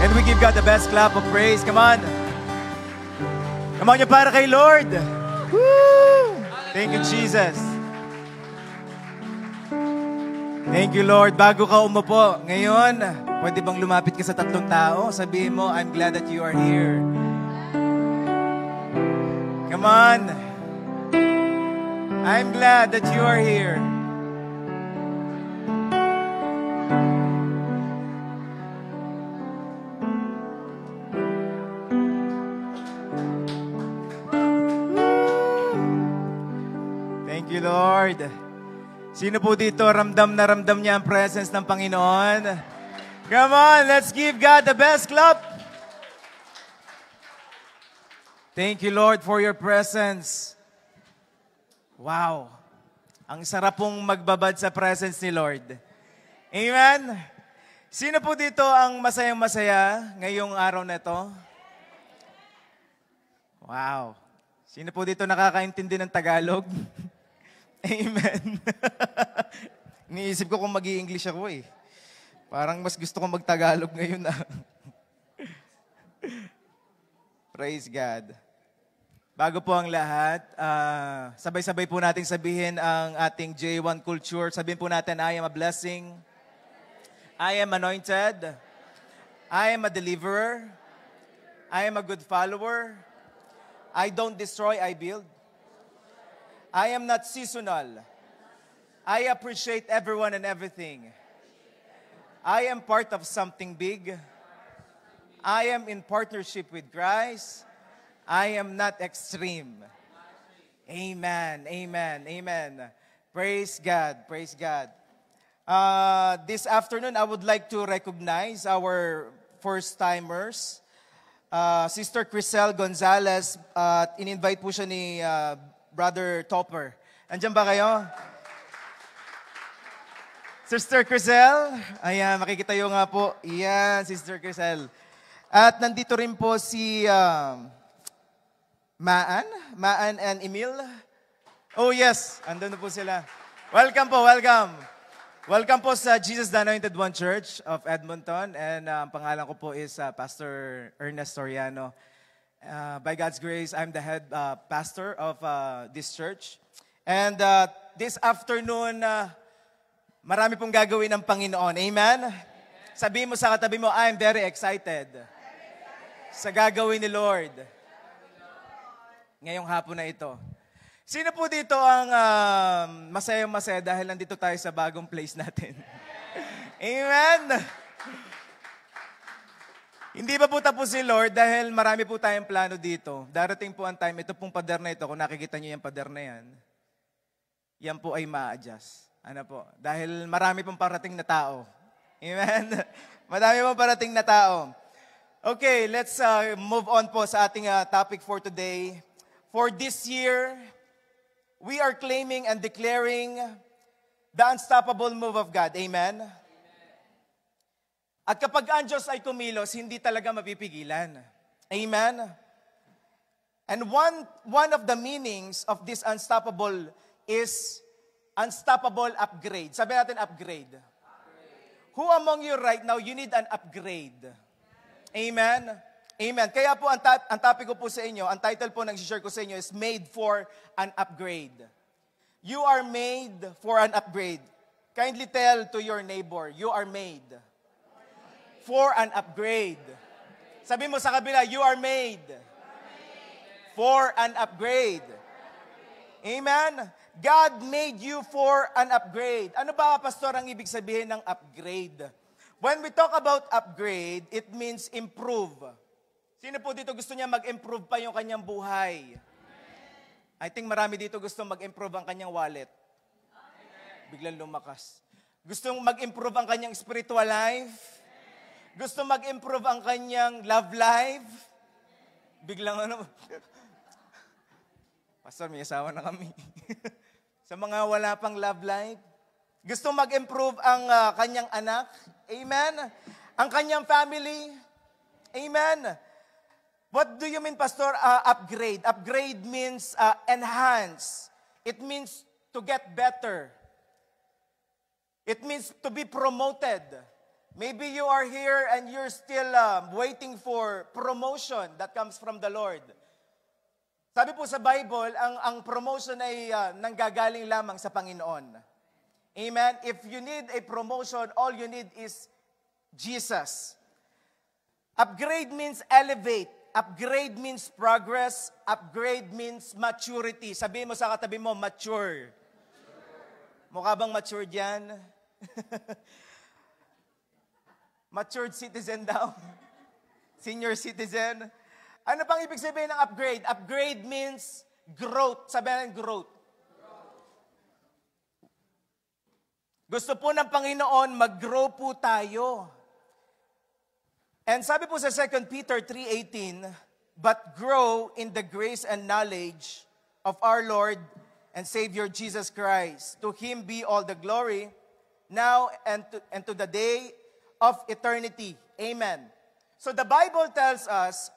Can we give God the best clap of praise? Come on. Come on, yung para kay Lord. Woo! Thank you, Jesus. Thank you, Lord. Bago ka umupo, ngayon, pwede bang lumapit ka sa tatlong tao? Sabihin mo, I'm glad that you are here. Come on. I'm glad that you are here. Thank you, Lord. Sino po dito ramdam na ramdam niya ang presence ng Panginoon? Come on, let's give God the best clap. Thank you, Lord, for your presence. Wow. Ang sarap pong magbabad sa presence ni Lord. Amen? Sino po dito ang masayang-masaya ngayong araw na ito? Wow. Sino po dito nakakaintindi ng Tagalog? Amen. Iniisip ko kung mag-i-English ako eh. Parang mas gusto kong mag-Tagalog ngayon ah. Praise God. Bago po ang lahat, sabay-sabay po natin sabihin ang ating J1 culture. Sabihin po natin, I am a blessing. I am anointed. I am a deliverer. I am a good follower. I don't destroy, I build. I am not seasonal. I appreciate everyone and everything. I am part of something big. I am in partnership with Christ. I am not extreme. Amen, amen, amen. Praise God, praise God. This afternoon, I would like to recognize our first-timers. Sister Crisel Gonzalez, in-invite po siya ni Brother Topper. Andiyan ba kayo? Sister Crisel, ayan, makikita yung nga po. Ayan, Sister Crisel. At nandito rin po si Maan and Emil. Oh yes, andun na po sila. Welcome po, welcome. Welcome po sa Jesus the Anointed One Church of Edmonton. And ang pangalan ko po is Pastor Ernest Soriano. By God's grace, I'm the head pastor of this church. And this afternoon, marami pong gagawin ng Panginoon. Amen? Sabihin mo sa katabi mo, I'm very excited sa gagawin ni Lord ngayong hapon na ito. Sino po dito ang masayang-masaya dahil nandito tayo sa bagong place natin? Amen? Hindi pa po tapos si Lord dahil marami po tayong plano dito. Darating po ang time, ito pong pader na ito, kung nakikita niyo yung pader na yan, yan po ay ma-adjust. Ano po? Dahil marami pong parating na tao. Amen? Marami pong parating na tao. Okay, let's move on po sa ating topic for today. For this year, we are claiming and declaring the unstoppable move of God. Amen? At kapag ang Diyos ay kumilos, hindi talaga mapipigilan. Amen? And one of the meanings of this unstoppable is unstoppable upgrade. Sabi natin upgrade. Who among you right now, you need an upgrade? Amen? Amen. Kaya po ang topic ko po sa inyo, ang title po ng share ko sa inyo is Made for an Upgrade. You are made for an upgrade. Kindly tell to your neighbor, you are made for an upgrade. Sabi mo sa kabila, you are made for an upgrade. Amen? God made you for an upgrade. Ano ba, Pastor, ang ibig sabihin ng upgrade? When we talk about upgrade, it means improve. Sino po dito gusto niya mag-improve pa yung kanyang buhay? I think marami dito gusto mag-improve ang kanyang wallet. Biglang lumakas. Gustong mag-improve ang kanyang spiritual life. Gusto mag-improve ang kanyang love life. Biglang ano. Pastor, may asawa na kami. Sa mga wala pang love life. Gusto mag-improve ang kanyang anak. Amen. Ang kanyang family. Amen. What do you mean, Pastor? Upgrade. Upgrade means enhance. It means to get better. It means to be promoted. Maybe you are here and you're still waiting for promotion that comes from the Lord. Sabi po sa Bible, ang promotion ay nanggagaling lamang sa Panginoon. Amen? If you need a promotion, all you need is Jesus. Upgrade means elevate. Upgrade means progress. Upgrade means maturity. Sabihin mo sa katabi mo, mature. Mukha bang mature dyan? Matured citizen daw. Senior citizen. Ano pang ibig sabihin ng upgrade? Upgrade means growth. Sabihin growth. Gusto po ng Panginoon, mag-grow po tayo. And sabi po sa 2 Peter 3:18, but grow in the grace and knowledge of our Lord and Savior Jesus Christ. To Him be all the glory, now and to the day of eternity. Amen. So the Bible tells us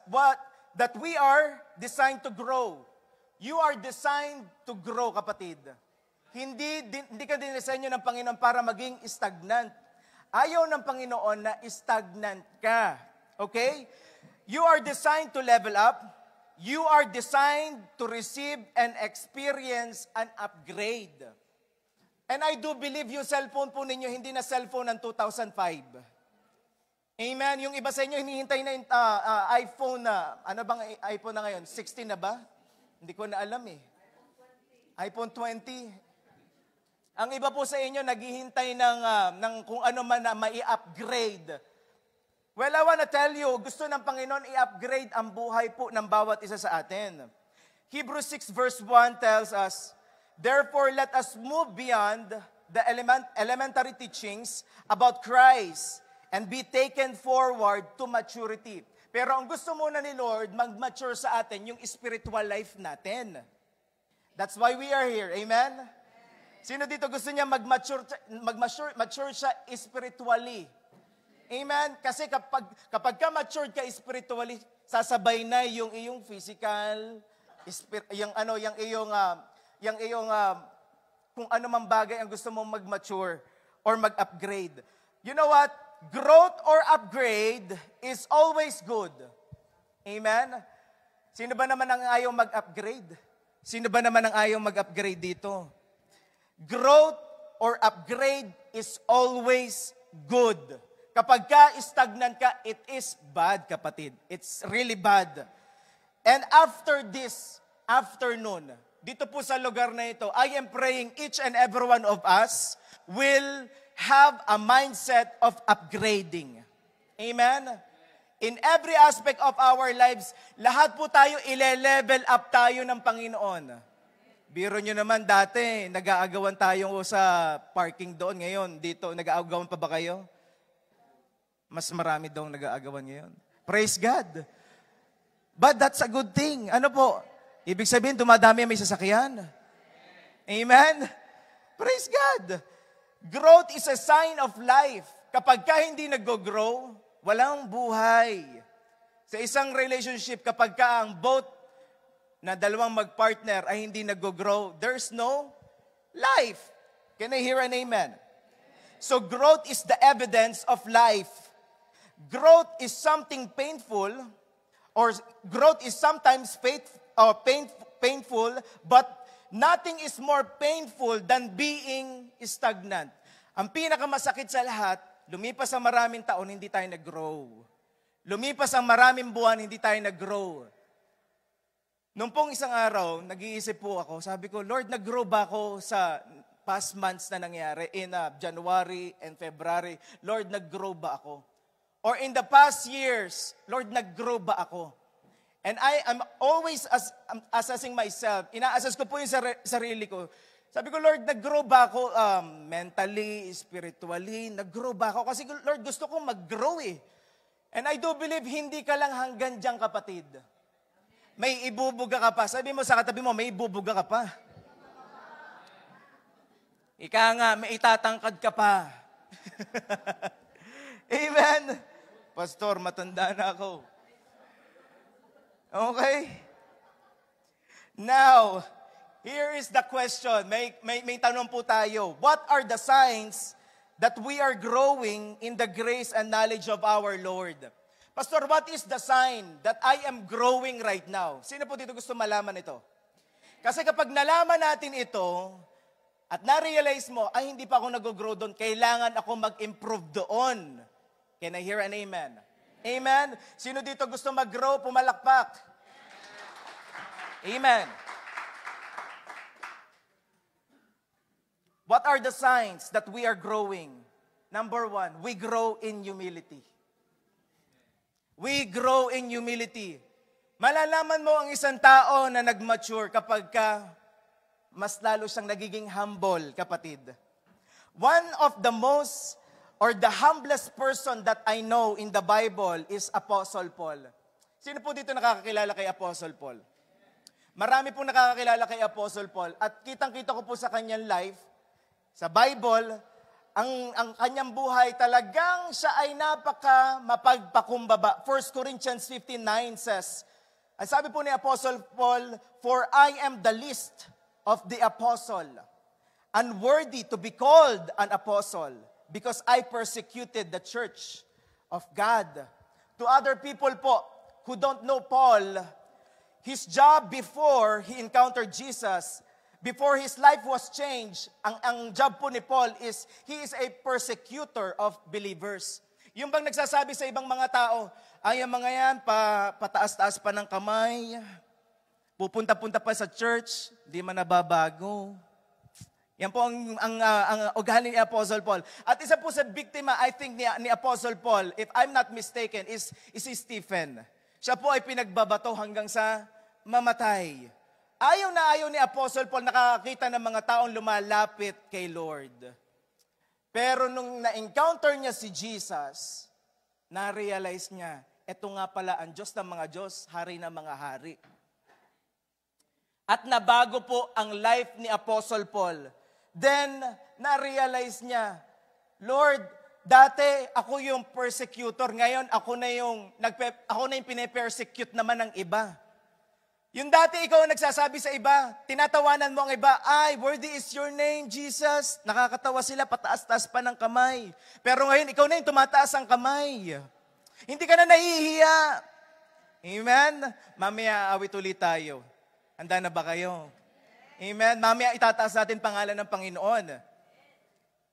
that we are designed to grow. You are designed to grow, kapatid. Hindi ka dinisenyo ng Panginoon para maging stagnant. Ayaw ng Panginoon na stagnant ka. Okay? You are designed to level up. You are designed to receive and experience an upgrade. And I do believe yung cellphone po ninyo, hindi na cellphone ng 2005. Amen? Yung iba sa inyo, hinihintay na iPhone na, ano bang iPhone na ngayon? 16 na ba? Hindi ko na alam eh. iPhone 20. Ang iba po sa inyo, naghihintay ng kung ano man na mai-upgrade. Well, I want to tell you, gusto ng Panginoon i-upgrade ang buhay po ng bawat isa sa atin. Hebrews 6 verse 1 tells us, therefore, let us move beyond the elementary teachings about Christ and be taken forward to maturity. Pero ang gusto muna ni Lord, mag-mature sa atin yung spiritual life natin. That's why we are here. Amen? Sino dito gusto niya mag-mature siya spiritually? Amen? Kasi kapag ka matured ka spiritually, sasabay na yung iyong physical, yung iyong kung ano mang bagay ang gusto mong mag-mature or mag-upgrade. You know what? Growth or upgrade is always good. Amen? Sino ba naman ang ayaw mag-upgrade? Sino ba naman ang ayaw mag-upgrade dito? Growth or upgrade is always good. Kapag ka stagnant ka, it is bad, kapatid. It's really bad. And after this afternoon, dito po sa lugar na ito, I am praying each and every one of us will have a mindset of upgrading. Amen? In every aspect of our lives, lahat po tayo ile-level up tayo ng Panginoon. Biro nyo naman dati, nag-aagawan tayo sa parking doon. Ngayon, dito, nag-aagawan pa ba kayo? Mas marami daw nag-aagawan ngayon. Praise God. But that's a good thing. Ano po? Ibig sabihin, dumadami may sasakyan. Amen? Praise God. Growth is a sign of life. Kapag ka hindi nag-grow, walang buhay. Sa isang relationship, kapag ka ang both na dalawang mag-partner ay hindi nag-grow, there's no life. Can I hear an amen? So growth is the evidence of life. Growth is something painful, or growth is sometimes painful, but nothing is more painful than being stagnant. Ang pinakamasakit sa lahat, lumipas ang maraming taon, hindi tayo nag-grow. Lumipas ang maraming buwan, hindi tayo nag-grow. Nung pong isang araw, nag-iisip po ako, sabi ko, Lord, nag-grow ba ako sa past months na nangyari? In January and February, Lord, nag-grow ba ako? Or in the past years, Lord, nag-grow ba ako? And I am always assessing myself. Ina-assess ko po yung sarili ko. Sabi ko, Lord, nag-grow ba ako mentally, spiritually? Nag-grow ba ako? Kasi, Lord, gusto kong mag-grow eh. And I do believe, hindi ka lang hanggang dyan, kapatid. May ibubuga ka pa. Sabi mo sa katabi mo, may ibubuga ka pa. Ika nga, may itatangkad ka pa. Amen? Pastor, matanda na ako. Okay? Now, here is the question. May tanong po tayo. What are the signs that we are growing in the grace and knowledge of our Lord. Pastor, what is the sign that I am growing right now? Sino po dito gusto malaman ito? Kasi kapag nalaman natin ito, at na-realize mo, ay hindi pa ako nag-grow doon, kailangan ako mag-improve doon. Can I hear an amen? Amen? Sino dito gusto mag-grow, pumalakpak? Amen. What are the signs that we are growing? Number one, we grow in humility. We grow in humility. Malalaman mo ang isang tao na nag-mature kapag mas lalo siyang nagiging humble, kapatid. One of the most or the humblest person that I know in the Bible is Apostle Paul. Sino po dito nakakakilala kay Apostle Paul? Marami po nakakakilala kay Apostle Paul at kitang-kita ko po sa kanyang life, sa Bible, ang kanyang buhay talagang siya ay mapagpakumbaba. 1 Corinthians 15:9 says, ang sabi po ni Apostle Paul, "For I am the least of the apostle, unworthy to be called an apostle, because I persecuted the church of God." To other people po who don't know Paul, his job before he encountered Jesus, before his life was changed, ang job po ni Paul is, he is a persecutor of believers. Yung bang nagsasabi sa ibang mga tao, ay ang mga yan, pataas-taas pa ng kamay, pupunta-punta pa sa church, di man nababago. Yan po ang ugali ni Apostle Paul. At isa po sa biktima, I think, ni Apostle Paul, if I'm not mistaken, is si Stephen. Siya po ay pinagbabato hanggang sa mamatay. Ayaw na ayaw ni Apostle Paul nakakakita ng mga taong lumalapit kay Lord. Pero nung na-encounter niya si Jesus, na-realize niya, eto nga pala ang Diyos ng mga Diyos, hari ng mga hari. At nabago po ang life ni Apostle Paul. Then, na-realize niya, Lord, dati ako yung persecutor, ngayon ako na yung pine-persecute naman ng iba. Yung dati ikaw ang nagsasabi sa iba, tinatawanan mo ang iba, ay, worthy is your name, Jesus. Nakakatawa sila, pataas-taas pa ng kamay. Pero ngayon, ikaw na yung tumataas ang kamay. Hindi ka na nahihiya. Amen? Mamaya awit ulit tayo. Handa na ba kayo? Amen? Mamaya itataas natin pangalan ng Panginoon.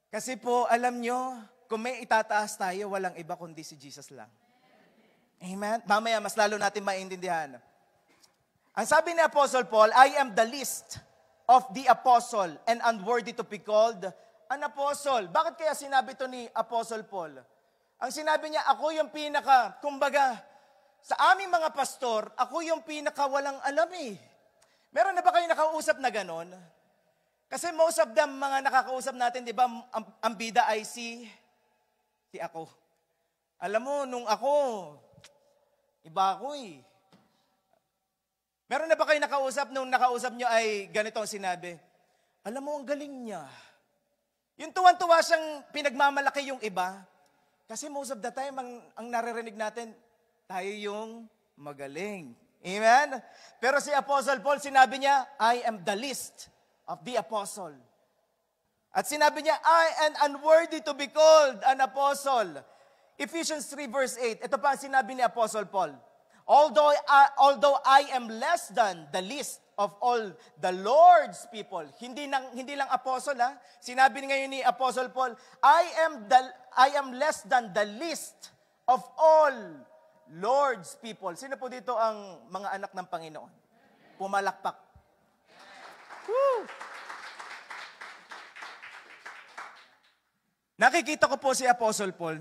Kasi po, alam nyo, kung may itataas tayo, walang iba kundi si Jesus lang. Amen? Mamaya, mas lalo natin maintindihan. Ang sabi ni Apostle Paul, I am the least of the apostle and unworthy to be called an apostle. Bakit kaya sinabi ito ni Apostle Paul? Ang sinabi niya, ako yung kumbaga, sa aming mga pastor, ako yung walang alam eh. Meron na ba kayo nakausap na ganon? Kasi most of them, mga nakakausap natin, di ba, ang bida ay si ako. Alam mo, nung ako, iba ako eh. Meron na ba kayo nakausap, nung nakausap nyo ay ganito ang sinabi? Alam mo, ang galing niya. Yung tuwan-tuwa siyang pinagmamalaki yung iba. Kasi most of the time, ang naririnig natin, tayo yung magaling. Amen? Pero si Apostle Paul, sinabi niya, I am the least of the apostle. At sinabi niya, I am unworthy to be called an apostle. Ephesians 3 verse 8, ito pa ang sinabi ni Apostle Paul. Although I am less than the least of all the Lord's people. Hindi lang apostle ha. Sinabi ngayon ni Apostle Paul, I am less than the least of all Lord's people. Sino po dito ang mga anak ng Panginoon? Pumalakpak. Woo! Nakikita ko po si Apostle Paul.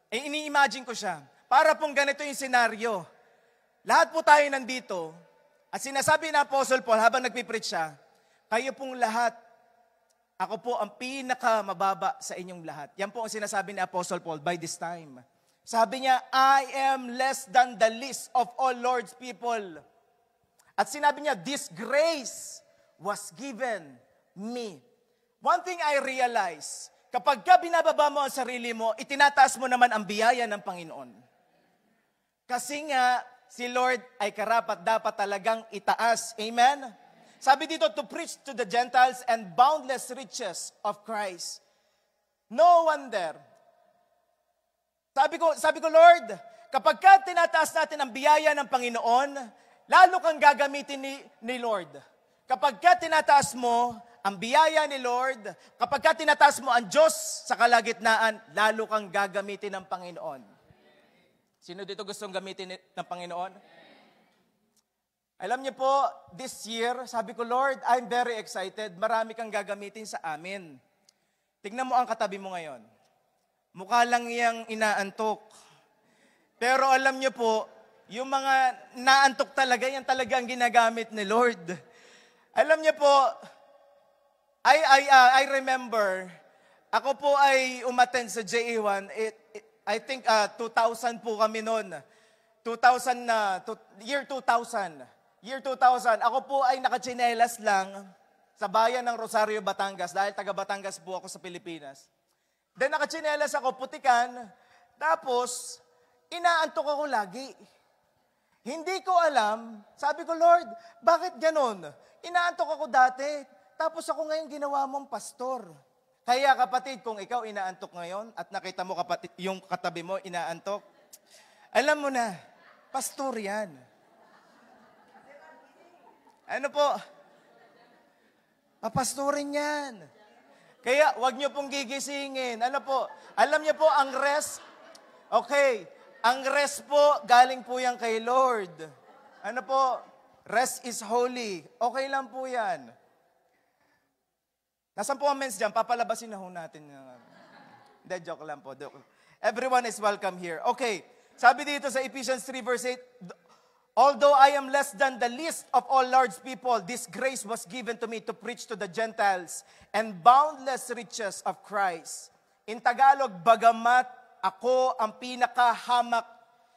Ini-imagine ko siya. Para pong ganito yung senaryo. Lahat po tayo nandito, at sinasabi na Apostle Paul habang nagpipreach siya, kayo pong lahat, ako po ang pinakamababa sa inyong lahat. Yan po ang sinasabi ni Apostle Paul by this time. Sabi niya, I am less than the least of all Lord's people. At sinabi niya, this grace was given me. One thing I realize, kapag ka binababa mo ang sarili mo, itinataas mo naman ang biyaya ng Panginoon. Kasi nga, si Lord ay karapat-dapat talagang itaas. Amen? Sabi dito, to preach to the Gentiles and boundless riches of Christ. No wonder. Sabi ko, Lord, kapag ka tinataas natin ang biyaya ng Panginoon, lalo kang gagamitin ni Lord. Kapag ka tinataas mo ang biyaya ni Lord, kapag ka tinataas mo ang Diyos sa kalagitnaan, lalo kang gagamitin ng Panginoon. Sino dito gustong gamitin ng Panginoon? Alam niyo po, this year, sabi ko, Lord, I'm very excited. Marami kang gagamitin sa amin. Tignan mo ang katabi mo ngayon. Mukha lang iyang inaantok. Pero alam niyo po, yung mga naantok talaga, yan talaga ang ginagamit ni Lord. Alam niyo po, I remember, ako po ay umattend sa JA1. I think 2000 po kami noon. Year 2000. Year 2000, ako po ay nakatsinelas lang sa bayan ng Rosario, Batangas, dahil taga Batangas po ako sa Pilipinas. Then nakatsinelas ako, putikan, tapos inaantok ako lagi. Hindi ko alam, sabi ko, Lord, bakit ganon? Inaantok ako dati, tapos ako ngayon ginawa mong pastor. Kaya kapatid, kung ikaw inaantok ngayon at nakita mo kapatid, yung katabi mo inaantok, alam mo na, pastor yan. Ano po? Papastorin yan. Kaya wag niyo pong gigisingin. Ano po? Alam niyo po, ang rest, okay, ang rest po, galing po yan kay Lord. Ano po? Rest is holy. Okay lang po yan. Nasaan po ang men's dyan? Papalabasin na ho natin. Hindi, joke lang po. Everyone is welcome here. Okay, sabi dito sa Ephesians 3 verse 8, although I am less than the least of all Lord's people, this grace was given to me to preach to the Gentiles and boundless riches of Christ. In Tagalog, bagamat ako ang pinakahamak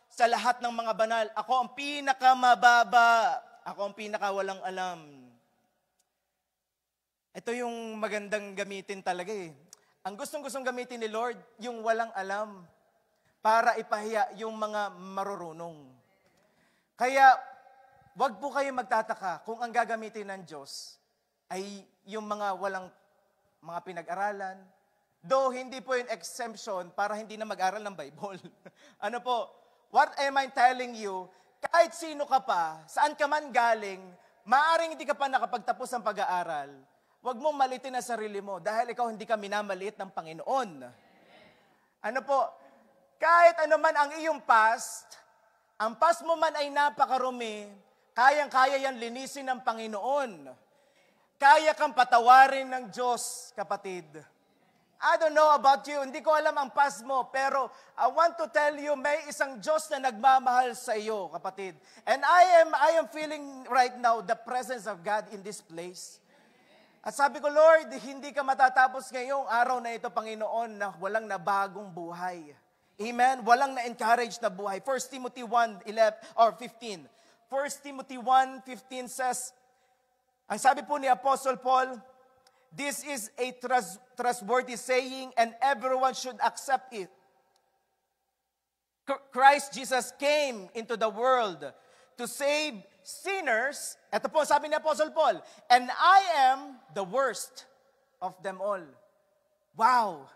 sa lahat ng mga banal, ako ang pinakamababa, ako ang pinakawalang alam. Ito yung magandang gamitin talaga eh. Ang gustong-gustong gamitin ni Lord, yung walang alam, para ipahiya yung mga marurunong. Kaya, wag po kayo magtataka kung ang gagamitin ng Diyos ay yung mga walang mga pinag-aralan. Though hindi po yung exemption para hindi na mag-aral ng Bible. Ano po? What am I telling you? Kahit sino ka pa, saan ka man galing, maaring hindi ka pa nakapagtapos ng pag-aaral, wag mong malitin ang sarili mo dahil ikaw hindi ka minamaliit ng Panginoon. Ano po? Kahit ano man ang iyong past, ang past mo man ay napakarumi, kayang-kaya yan linisin ng Panginoon. Kaya kang patawarin ng Diyos, kapatid. I don't know about you, hindi ko alam ang past mo, pero I want to tell you, may isang Diyos na nagmamahal sa iyo, kapatid. And I am feeling right now the presence of God in this place. At sabi ko, Lord, hindi ka matatapos ngayong araw na ito, Panginoon, na walang nabagong buhay. Amen? Walang na-encourage na buhay. 1 Timothy 1:11 or 15. 1 Timothy 1:15 says, ang sabi po ni Apostle Paul, this is a trustworthy saying and everyone should accept it. Christ Jesus came into the world to save sinners. Ito po sabi ni Apostle Paul, and I am the worst of them all. Wow!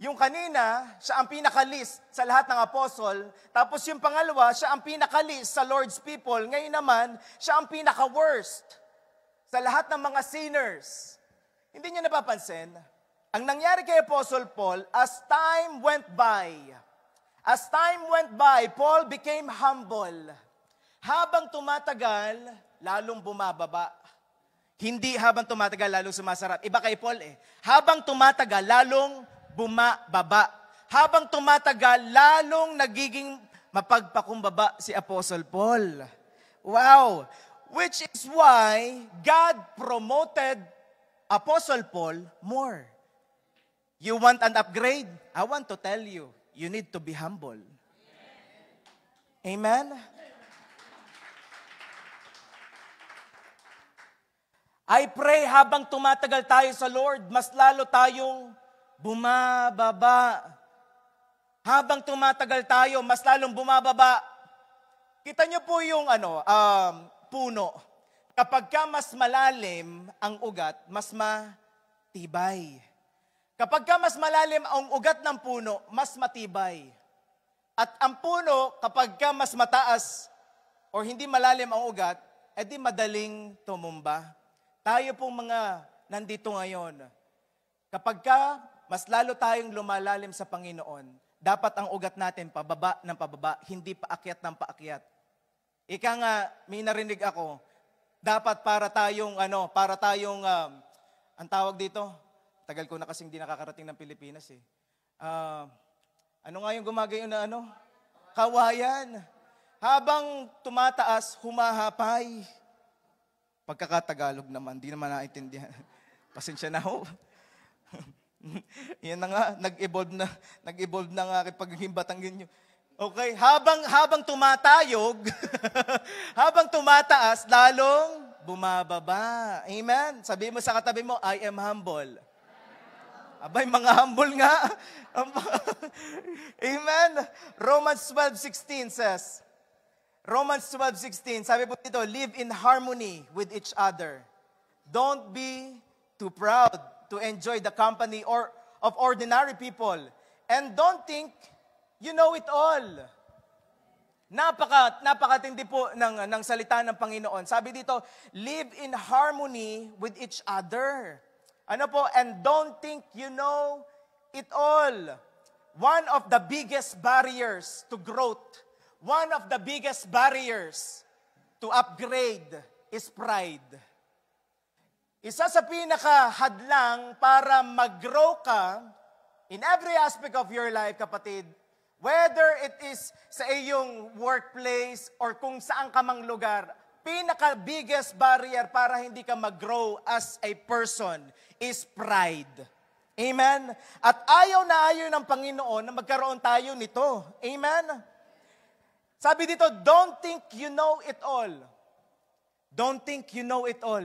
Yung kanina, siya ang pinakalis sa lahat ng apostol. Tapos yung pangalawa, siya ang pinakalis sa Lord's people. Ngayon naman, siya ang pinaka-worst sa lahat ng mga sinners. Hindi niyo napapansin? Ang nangyari kay Apostle Paul, as time went by, Paul became humble. Habang tumatagal, lalong bumababa. Hindi habang tumatagal, lalong sumasarap. Iba kay Paul eh. Habang tumatagal, lalong bumababa. Habang tumatagal, lalong nagiging mapagpakumbaba si Apostle Paul. Wow! Which is why God promoted Apostle Paul more. You want an upgrade? I want to tell you, you need to be humble. Amen? I pray habang tumatagal tayo sa Lord, mas lalo tayong bumababa. Habang tumatagal tayo, mas lalong bumababa. Kita niyo po yung puno. Kapag ka mas malalim ang ugat, mas matibay. Kapag ka mas malalim ang ugat ng puno, mas matibay. At ang puno, kapag ka mas mataas or hindi malalim ang ugat, edi madaling tumumba. Tayo pong mga nandito ngayon, kapag ka mas lalo tayong lumalalim sa Panginoon, dapat ang ugat natin pababa ng pababa, hindi paakyat ng paakyat. Ika nga, may narinig ako, dapat para tayong, ang tawag dito, tagal ko na kasing di nakakarating ng Pilipinas eh. Ano nga yung gumagayon na ano? Kawayan. Habang tumataas, humahapay. Pagkakatagalog naman, di naman naintindihan. Pasensya na ho. Yan na nga, nag-evolve na nga paghimbatan ganyan. Okay, habang tumatayog, habang tumataas, lalong bumababa. Amen? Sabihin mo sa katabi mo, I am humble. Abay, mga humble nga. Amen? Romans 12:16 says, Romans 12:16, sabi po dito, live in harmony with each other. Don't be too proud to enjoy the company of ordinary people. And don't think you know it all. Napakatindi po ng salita ng Panginoon. Sabi dito, live in harmony with each other. Ano po? And don't think you know it all. One of the biggest barriers to growth, one of the biggest barriers to upgrade is pride. Isa sa pinakahadlang para mag-grow ka in every aspect of your life, kapatid, whether it is sa iyong workplace or kung saan ka mang lugar, pinaka-biggest barrier para hindi ka mag-grow as a person is pride. Amen? At ayaw ng Panginoon na magkaroon tayo nito. Amen? Sabi dito, don't think you know it all. Don't think you know it all.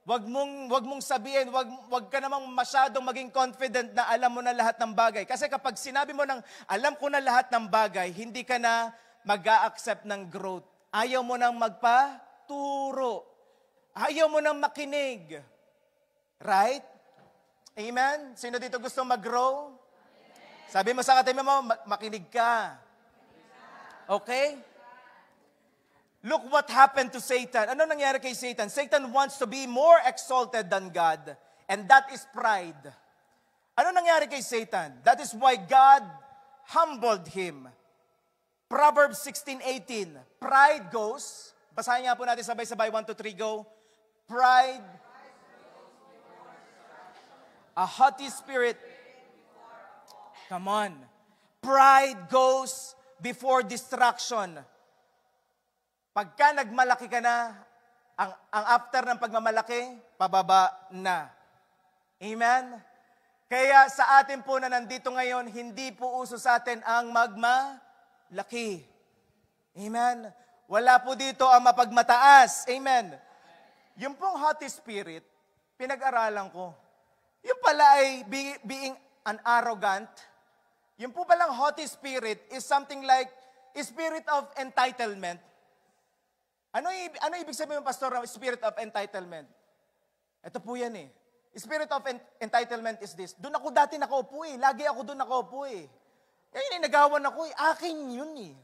Wag mong sabihin, wag ka namang masyadong maging confident na alam mo na lahat ng bagay. Kasi kapag sinabi mo ng alam ko na lahat ng bagay, hindi ka na mag-a-accept ng growth. Ayaw mo nang magpaturo. Ayaw mo nang makinig. Right? Amen? Sino dito gusto mag-grow? Sabi mo sa katabi mo, makinig ka. Okay? Look what happened to Satan. Ano nangyari kay Satan? Satan wants to be more exalted than God, and that is pride. Ano nangyari kay Satan? That is why God humbled him. Proverbs 16:18. Pride goes, basahin nga po natin sabay-sabay, 1, 2, 3, go. Pride, a haughty spirit. Come on. Pride goes before destruction. Pagka nagmalaki ka na, ang after ng pagmamalaki, pababa na. Amen? Kaya sa atin po na nandito ngayon, hindi po uso sa atin ang magmalaki. Amen? Wala po dito ang mapagmataas. Amen? Yung pong haughty spirit, pinag-aralan ko. Yung pala ay being an arrogant. Yung po palang haughty spirit is something like a spirit of entitlement. Ano ibig sabihin ng pastor ng spirit of entitlement? Ito po yan eh. Spirit of entitlement is this. Doon ako dati nakaupo eh. Lagi ako doon nakaupo eh. Ngayon nagawan ako eh. Akin yun eh.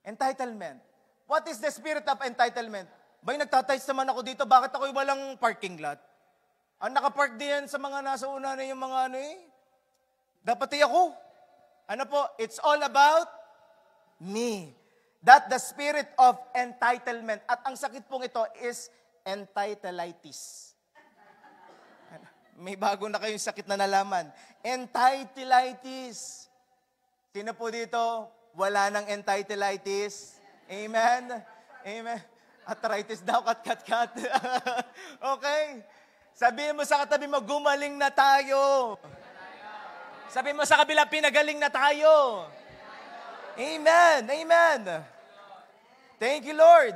Entitlement. What is the spirit of entitlement? Bay, nagtatights naman ako dito. Bakit ako'y walang parking lot? Ang nakapark din sa mga nasa una na yung mga ano eh. Dapat ako. Ano po? It's all about me. That the spirit of entitlement. At ang sakit pong ito is entitleitis. May bago na kayong sakit na nalaman. Entitleitis. Sino po dito? Wala nang entitleitis. Amen? Amen. Arthritis daw, kat. Okay? Sabihin mo sa katabi mo, gumaling na tayo. Sabihin mo sa kabila, pinagaling na tayo. Amen. Amen. Thank you, Lord.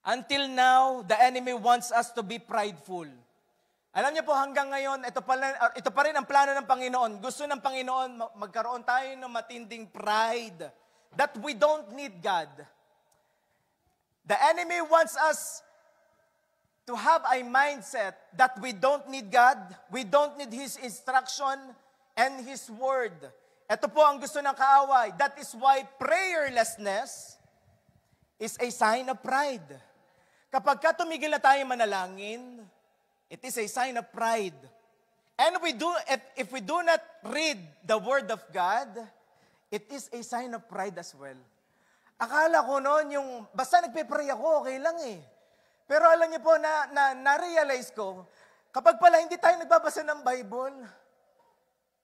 Until now, the enemy wants us to be prideful. Alam niyo po, hanggang ngayon, ito pa rin ang plano ng Panginoon. Gusto ng Panginoon, magkaroon tayo ng matinding pride that we don't need God. The enemy wants us to have a mindset that we don't need God, we don't need His instruction and His word. Ito po ang gusto ng kaaway. That is why prayerlessness is a sign of pride. Kapag ka tumigil na tayo manalangin, it is a sign of pride. And if we do not read the word of God, it is a sign of pride as well. Akala ko noon basta nagpe-pray ako, okay lang eh. Pero alam niyo po, na-realize ko, kapag pala hindi tayo nagbabasa ng Bible,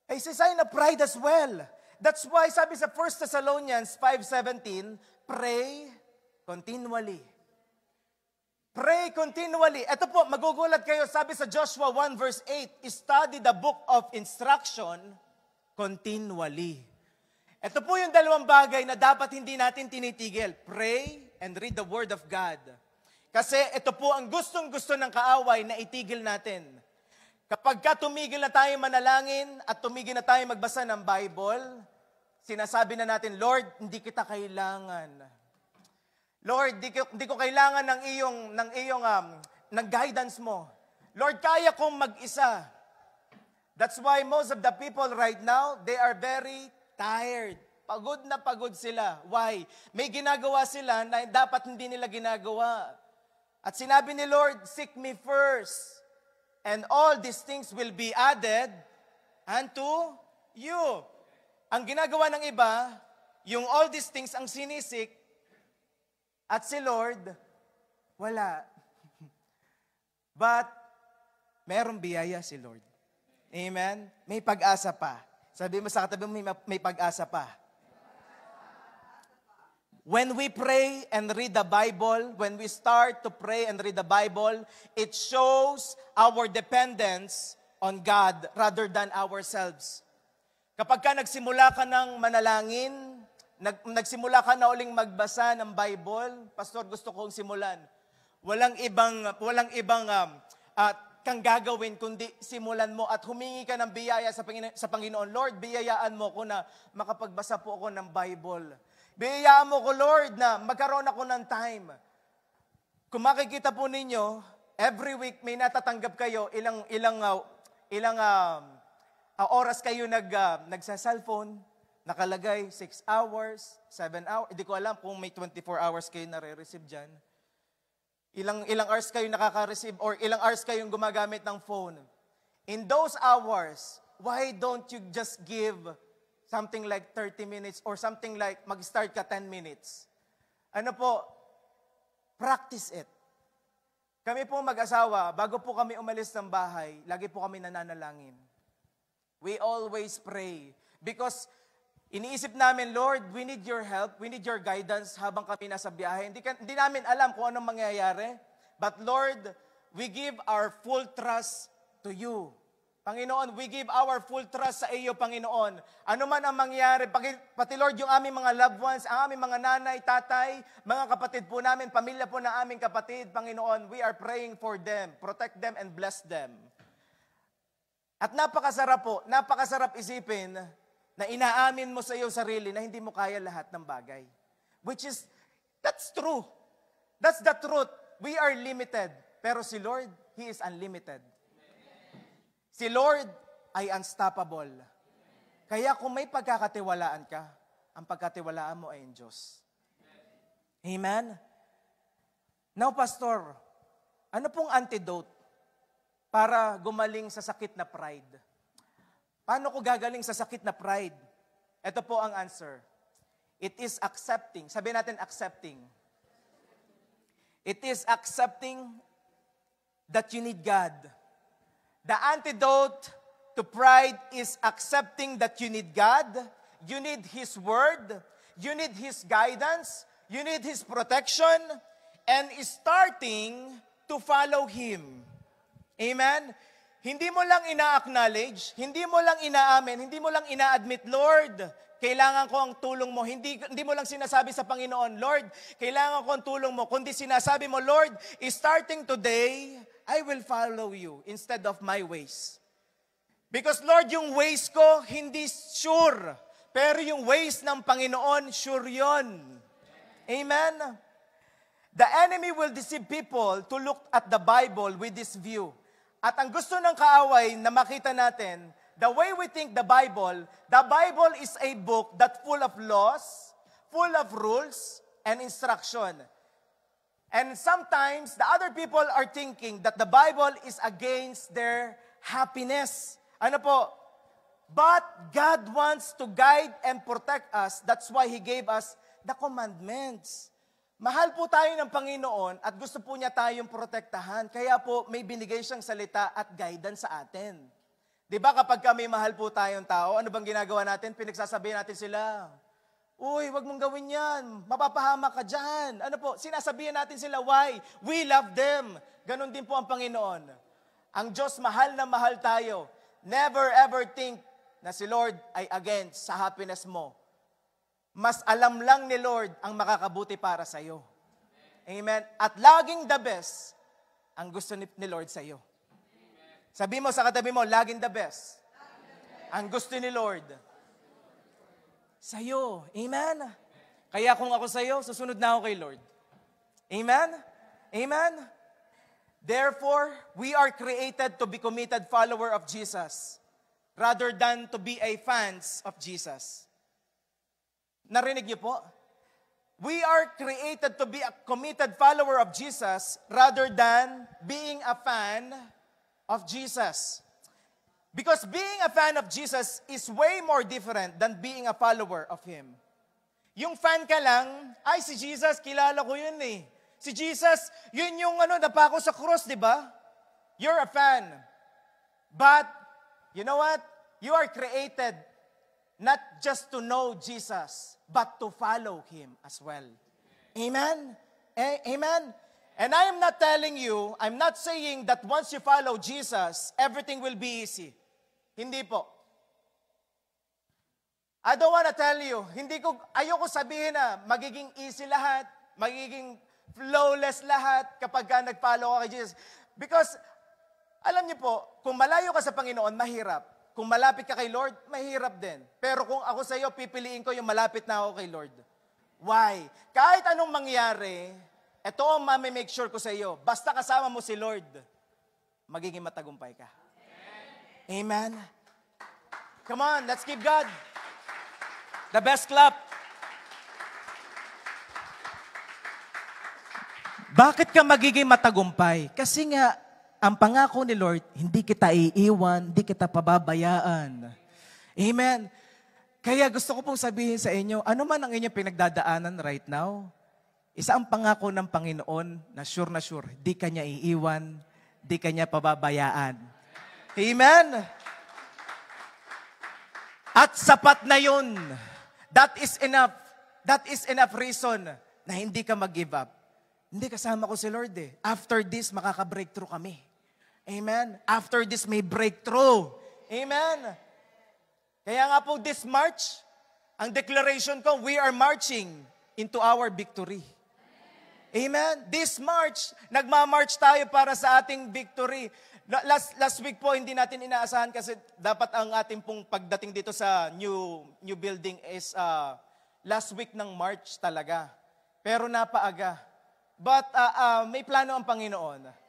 it's a sign of pride as well. That's why sabi sa 1 Thessalonians 5:17, pray continually. Pray continually. Ito po, magugulat kayo, sabi sa Joshua 1 verse 8, study the book of instruction continually. Ito po yung dalawang bagay na dapat hindi natin tinitigil. Pray and read the word of God. Kasi ito po ang gustong-gusto ng kaaway na itigil natin. Kapag ka tumigil na tayo manalangin at tumigil na tayo magbasa ng Bible, sinasabi na natin, Lord, hindi kita kailangan. Lord, di ko kailangan ng guidance mo. Lord, kaya kong mag-isa. That's why most of the people right now, they are very tired. Pagod na pagod sila. Why? May ginagawa sila na dapat hindi nila ginagawa. At sinabi ni Lord, seek me first. And all these things will be added unto you. Ang ginagawa ng iba, yung all these things ang sinisik, at si Lord, wala. But, merong biyaya si Lord. Amen? May pag-asa pa. Sabi mo sa katabi mo, may pag-asa pa. When we pray and read the Bible, when we start to pray and read the Bible, it shows our dependence on God rather than ourselves. Kapag ka nagsimula ka ng manalangin, nagsimula ka na uling magbasa ng Bible, Pastor, gusto kong simulan. Walang ibang kang gagawin kundi simulan mo at humingi ka ng biyaya sa Panginoon. Lord, biyayaan mo ko na makapagbasa po ako ng Bible. Biyayaan mo ko, Lord, na magkaroon ako ng time. Kung makikita po ninyo, every week may natatanggap kayo, ilang oras kayo nagsa-cellphone, nakalagay 6 hours, 7 hours, hindi ko alam kung may 24 hours kayo nare-receive dyan. Ilang hours kayo nakaka-receive or ilang hours kayong gumagamit ng phone. In those hours, why don't you just give something like 30 minutes or something like mag-start ka 10 minutes? Ano po? Practice it. Kami po mag-asawa, bago po kami umalis ng bahay, lagi po kami nananalangin. We always pray because iniisip namin, Lord, we need your help, we need your guidance habang kami nasa biyahe. Hindi namin alam kung anong mangyayari. But Lord, we give our full trust to you. Panginoon, we give our full trust sa iyo, Panginoon. Ano man ang mangyari, pati Lord, yung aming mga loved ones, ang aming mga nanay, tatay, mga kapatid po namin, pamilya po na aming kapatid, Panginoon, we are praying for them. Protect them and bless them. At napakasarap isipin na inaamin mo sa iyong sarili na hindi mo kaya lahat ng bagay. That's true. That's the truth. We are limited. Pero si Lord, He is unlimited. Si Lord ay unstoppable. Kaya kung may pagkakatiwalaan ka, ang pagkatiwalaan mo ay in Diyos. Amen? Now, Pastor, ano pong antidote para gumaling sa sakit na pride? Paano ko gagaling sa sakit na pride? Ito po ang answer. It is accepting. Sabihin natin accepting. It is accepting that you need God. The antidote to pride is accepting that you need God, you need His Word, you need His guidance, you need His protection, and starting to follow Him. Amen? Hindi mo lang ina-acknowledge, hindi mo lang inaamin, hindi mo lang ina-admit, Lord, kailangan ko ang tulong mo. Hindi mo lang sinasabi sa Panginoon, Lord, kailangan ko ang tulong mo. Kundi sinasabi mo, Lord, starting today, I will follow you instead of my ways. Because Lord, yung ways ko, hindi sure. Pero yung ways ng Panginoon, sure yun. Amen? The enemy will deceive people to look at the Bible with this view. At ang gusto ng kaaway na makita natin, the way we think the Bible is a book that full of laws, full of rules, and instruction. And sometimes, the other people are thinking that the Bible is against their happiness. Ano po? But God wants to guide and protect us. That's why He gave us the commandments. Mahal po tayo ng Panginoon at gusto po niya tayong protektahan. Kaya po may binigay siyang salita at guidance sa atin. Di ba kapag kami mahal po tayong tao, ano bang ginagawa natin? Pinagsasabihan natin sila, uy, wag mong gawin yan. Mapapahamak ka dyan. Ano po? Sinasabihan natin sila, why? We love them. Ganon din po ang Panginoon. Ang Diyos, mahal na mahal tayo. Never ever think na si Lord ay against sa happiness mo. Mas alam lang ni Lord ang makakabuti para sa iyo. Amen. At laging the best ang gusto ni Lord sa iyo. Sabi mo sa katabi mo, laging the best. Ang gusto ni Lord sa iyo. Amen. Kaya kung ako sa iyo, susunod na ako kay Lord. Amen. Amen. Therefore, we are created to be committed follower of Jesus rather than to be a fans of Jesus. Narinig niyo po? We are created to be a committed follower of Jesus rather than being a fan of Jesus. Because being a fan of Jesus is way more different than being a follower of Him. Yung fan ka lang, ay si Jesus, kilala ko yun eh. Si Jesus, yun yung napako sa cross, di ba? You're a fan. But, you know what? You are created not just to know Jesus, but to follow Him as well. Amen? Amen? And I am not telling you, I'm not saying that once you follow Jesus, everything will be easy. Hindi po. I don't want to tell you, ayoko sabihin na magiging easy lahat, magiging flawless lahat kapag ka nag-follow ka kay Jesus. Because, alam niyo po, kung malayo ka sa Panginoon, mahirap. Kung malapit ka kay Lord, mahirap din. Pero kung ako sa iyo, pipiliin ko yung malapit na ako kay Lord. Why? Kahit anong mangyari, ito ang make sure ko sa iyo. Basta kasama mo si Lord, magiging matagumpay ka. Amen? Come on, let's give God the best clap. Bakit ka magiging matagumpay? Kasi nga, ang pangako ni Lord, hindi kita iiwan, hindi kita pababayaan. Amen. Kaya gusto ko pong sabihin sa inyo, ano man ang inyong pinagdadaanan right now, isa ang pangako ng Panginoon na sure, hindi ka niya iiwan, hindi ka niya pababayaan. Amen. At sapat na yun. That is enough. That is enough reason na hindi ka mag-give up. Hindi, kasama ko si Lord eh. After this, makaka-breakthrough kami. Amen? After this, may breakthrough. Amen? Kaya nga po this March, ang declaration ko, we are marching into our victory. Amen? This March, nagmamarch tayo para sa ating victory. Last week po, hindi natin inaasahan kasi dapat ang ating pong pagdating dito sa new building is last week ng March talaga. Pero napaaga. But may plano ang Panginoon.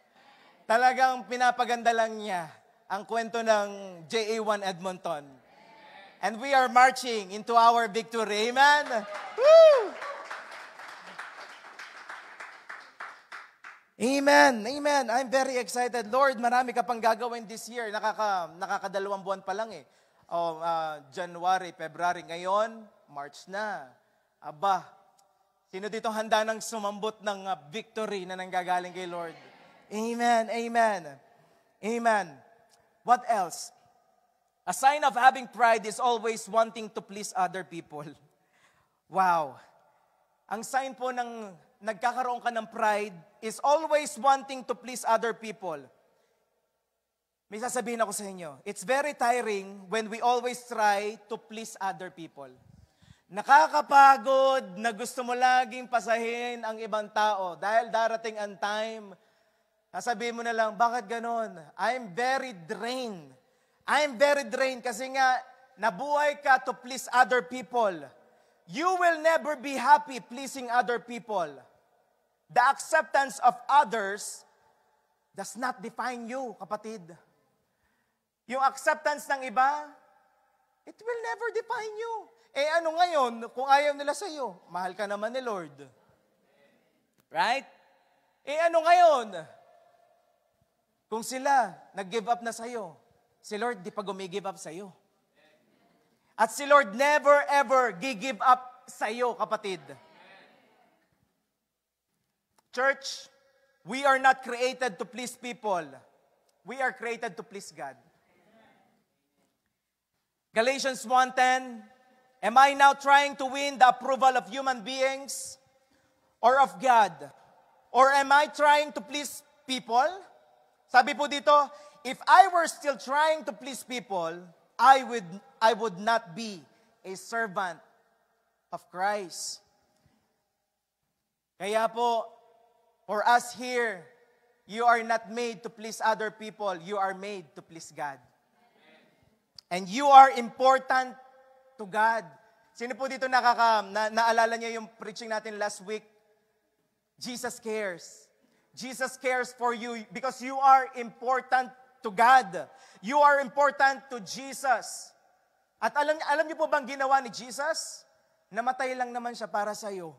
Talagang pinapaganda lang niya ang kwento ng JA1 Edmonton. And we are marching into our victory. Amen? Woo! Amen. Amen. I'm very excited. Lord, marami ka pang gagawin this year. Nakakadalawang buwan pa lang eh. January, February. Ngayon, March na. Aba, sino dito handa ng sumambot ng victory na nanggagaling kay Lord? Amen. Amen. Amen. What else? A sign of having pride is always wanting to please other people. Wow. Ang sign po ng nagkakaroon ka ng pride is always wanting to please other people. May sasabihin ako sa inyo, it's very tiring when we always try to please other people. Nakakapagod na gusto mo laging pasahin ang ibang tao dahil darating ang time, sasabihin mo na lang, bakit ganon? I'm very drained. I'm very drained kasi nga nabuhay ka to please other people. You will never be happy pleasing other people. the acceptance of others does not define you, kapatid. Yung acceptance ng iba, it will never define you. Eh ano ngayon, kung ayaw nila sa iyo, mahal ka naman ni Lord. Right? Eh ano ngayon, kung sila nag-give up na sa iyo, si Lord di pa gumi-give up sa iyo. At si Lord never ever gi-give up sa iyo, kapatid. Church, we are not created to please people. We are created to please God. Galatians 1:10, am I now trying to win the approval of human beings or of God? Or am I trying to please people? Sabi po dito, if I were still trying to please people, I would not be a servant of Christ. Kaya po, for us here, you are not made to please other people. You are made to please God. And you are important to God. Sino po dito naalala niyo yung preaching natin last week? Jesus cares. Jesus cares for you because you are important to God. You are important to Jesus. At alam niyo po bang ginawa ni Jesus? Namatay lang naman siya para sa iyo.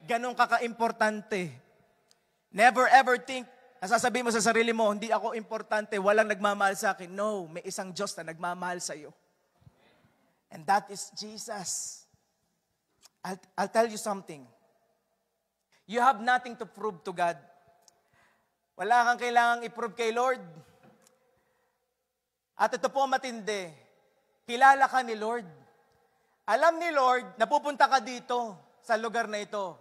Ganun kaka-importante. Never ever think, nasasabihin mo sa sarili mo, hindi ako importante, walang nagmamahal sa akin. No, may isang Diyos na nagmamahal sa iyo. And that is Jesus. I'll tell you something. You have nothing to prove to God. Wala kang kailangang i-prove kay Lord. At ito po matindi, kilala ka ni Lord. Alam ni Lord, napupunta ka dito sa lugar na ito.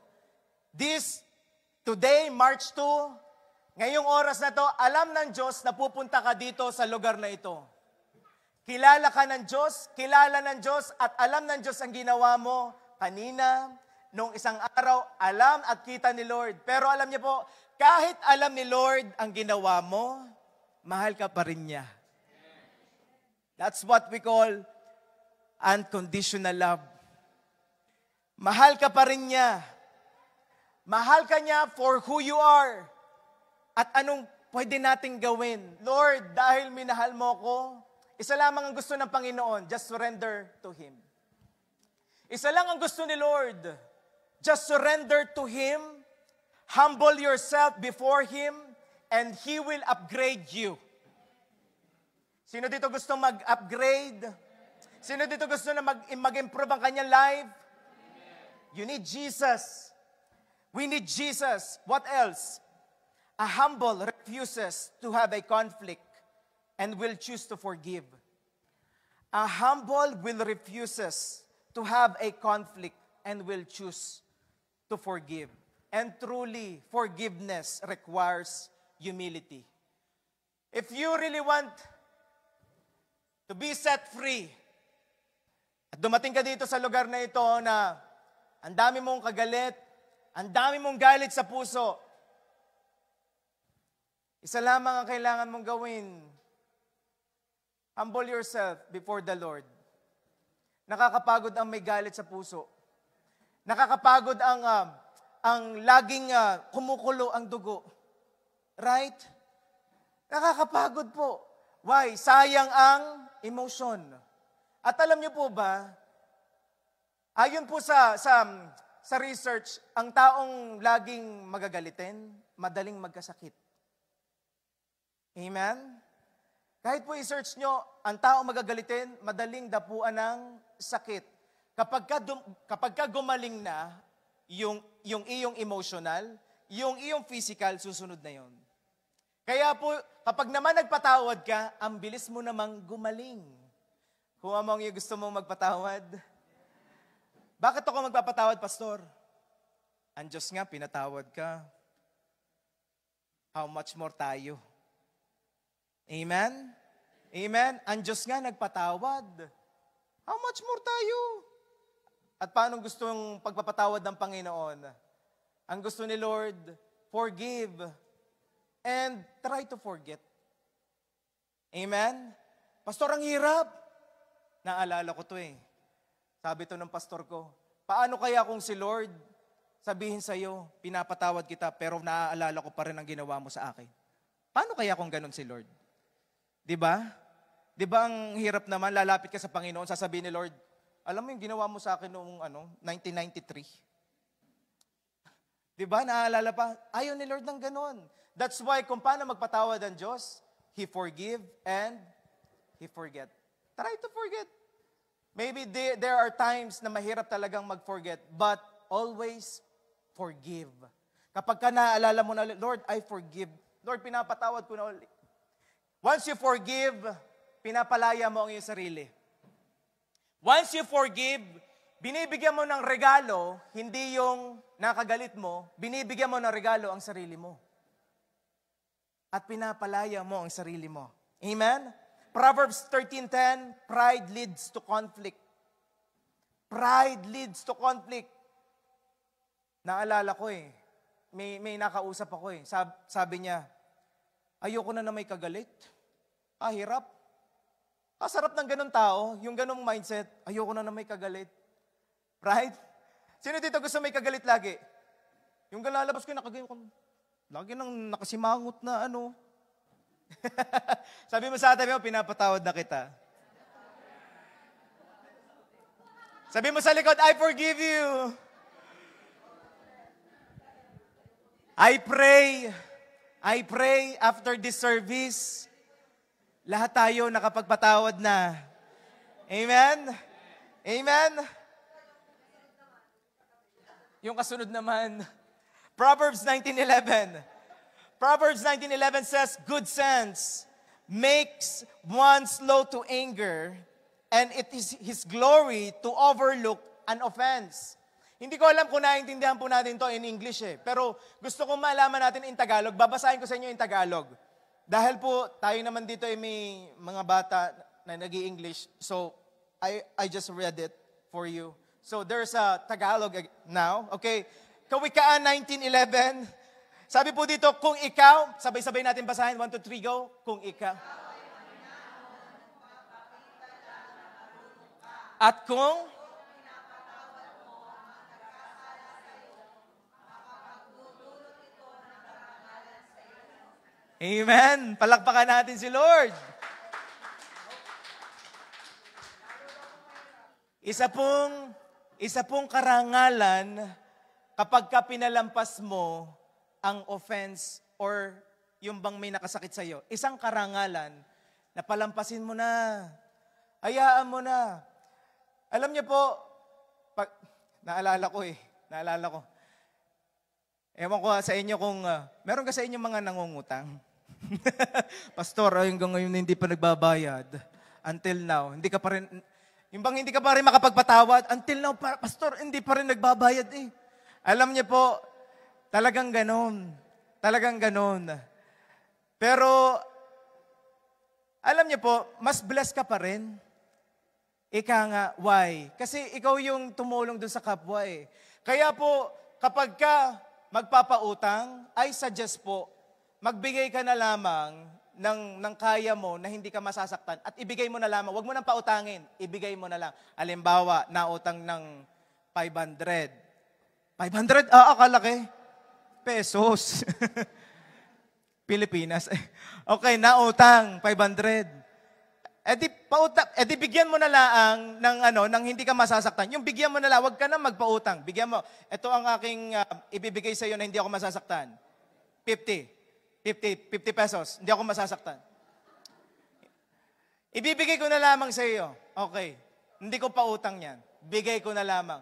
Today, March 2, ngayong oras na to, alam ng Diyos na pupunta ka dito sa lugar na ito. Kilala ka ng Diyos, kilala ng Diyos, at alam ng Diyos ang ginawa mo kanina, nung isang araw, alam at kita ni Lord. Pero alam niyo po, kahit alam ni Lord ang ginawa mo, mahal ka pa rin niya. That's what we call unconditional love. Mahal ka pa rin niya. Mahal ka niya for who you are. At anong pwede nating gawin? Lord, dahil minahal mo ko, isa lamang ang gusto ng Panginoon, just surrender to Him. Isa lang ang gusto ni Lord, just surrender to Him, humble yourself before Him, and He will upgrade you. Sino dito gusto mag-upgrade? Sino dito gusto na mag-improve ang kanyang life? You need Jesus. We need Jesus. What else? A humble refuses to have a conflict and will choose to forgive. A humble will refuses to have a conflict and will choose to forgive. And truly, forgiveness requires humility. If you really want to be set free, at dumating ka dito sa lugar na ito na ang dami mong kagalit, ang dami mong galit sa puso, isa lamang ang kailangan mong gawin. Humble yourself before the Lord. Nakakapagod ang may galit sa puso. Nakakapagod ang laging kumukulo ang dugo. Right? Nakakapagod po. Why? Sayang ang emotion. At alam niyo po ba, ayon po sa research, ang taong laging magagalitin, madaling magkasakit. Amen? Kahit po i-search nyo, ang taong magagalitin, madaling dapuan ng sakit. Kapag ka gumaling na, yung iyong emotional, yung iyong physical, susunod na yon. Kaya po, kapag naman nagpatawad ka, ang bilis mo namang gumaling. Kung among yung gusto mong magpatawad, bakit ako magpapatawad, Pastor? Ang Diyos nga, pinatawad ka. How much more tayo? Amen? Amen? Ang Diyos nga nagpatawad. How much more tayo? At paano gustong pagpapatawad ng Panginoon? Ang gusto ni Lord, forgive and try to forget. Amen? Pastor, ang hirap. Naalala ko to eh. Sabi to ng pastor ko, paano kaya kung si Lord, sabihin sa'yo, pinapatawad kita, pero naaalala ko pa rin ang ginawa mo sa akin. Paano kaya kung ganun si Lord? Di ba? Di ba ang hirap naman, lalapit ka sa Panginoon, sasabihin ni Lord, alam mo yung ginawa mo sa akin noong 1993? Di ba? Naaalala pa? Ayaw ni Lord ng ganun. That's why kung paano magpatawad ang Diyos, He forgive and He forget. Try to forget. Maybe there are times na mahirap talagang mag-forget, but always forgive. Kapag ka naaalala mo na, Lord, I forgive. Lord, pinapatawad ko na ulit. Once you forgive, pinapalaya mo ang iyong sarili. Once you forgive, binibigyan mo ng regalo, hindi yung nakagalit mo, binibigyan mo ng regalo ang sarili mo. At pinapalaya mo ang sarili mo. Amen? Proverbs 13:10, pride leads to conflict. Pride leads to conflict. Naalala ko may nakausap ako Sabi niya, ayoko na may kagalit. Hirap. Sarap ng ganun tao, yung ganung mindset, ayoko na may kagalit. Right? Sino dito gusto may kagalit lagi? Yung lalabas ko, lagi nang nakasimangot na Sabi mo sa tabi mo, pinapatawad na kita. Sabi mo sa likod, I forgive you. I pray after this service, lahat tayo nakapagpatawad na. Amen? Amen? Yung kasunod naman, Proverbs 19:11. Proverbs 19:11 says, good sense makes one slow to anger, and it is His glory to overlook an offense. Hindi ko alam kung naiintindihan po natin to in English pero gusto kong malaman natin in Tagalog. Babasahin ko sa inyo in Tagalog. Dahil po, tayo naman dito may mga bata na nag-i-English. So, I just read it for you. So, there's a Tagalog now. Okay. Kawikaan 19:11. Sabi po dito, kung ikaw, sabay-sabay natin basahin. 1, 2, 3, go. Kung ikaw. At kung Amen. Palakpakan natin si Lord. Isa pong karangalan kapag ka pinalampas mo ang offense or yung bang may nakasakit sa iyo. Isang karangalan na palampasin mo na. Hayaan mo na. Alam niyo po, naalala ko. Ewan ko sa inyo kung meron ka sa inyo mga nangungutang. Pastor, hanggang ngayon hindi pa nagbabayad. Until now, hindi ka pa rin makapagpatawad. Until now, Pastor, hindi pa rin nagbabayad Alam niyo po, talagang ganon. Pero, alam niyo po, mas blessed ka pa rin. Ika nga, why? Kasi ikaw yung tumulong dun sa kapwa Kaya po, kapag ka magpapautang, I suggest po, magbigay ka na lamang ng kaya mo na hindi ka masasaktan at ibigay mo na lamang. Huwag mo nang pautangin, ibigay mo na lang. Halimbawa, nautang ng 500. 500? Kalaki. Pesos. Pilipinas. Okay, nautang 500. Edi bigyan mo na lang ng hindi ka masasaktan. Yung bigyan mo na lang, wag ka na magpautang. Bigyan mo. Ito ang aking ibibigay sa iyo na hindi ako masasaktan. 50 pesos. Hindi ako masasaktan. Ibibigay ko na lamang sa iyo. Okay. Hindi ko pautang yan. Bigay ko na lamang.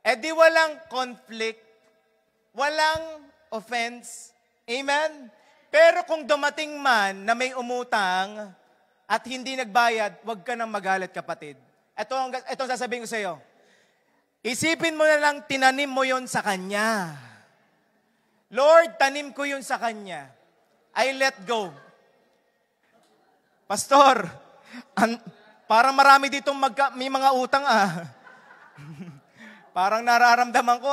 Edi walang conflict. Walang offense. Amen? Pero kung dumating man na may umutang at hindi nagbayad, huwag ka nang magalit, kapatid. Ito sasabihin ko sa iyo. Isipin mo na lang, tinanim mo yon sa Kanya. Lord, tanim ko yun sa Kanya. I let go. Pastor, parang marami ditong may mga utang Parang nararamdaman ko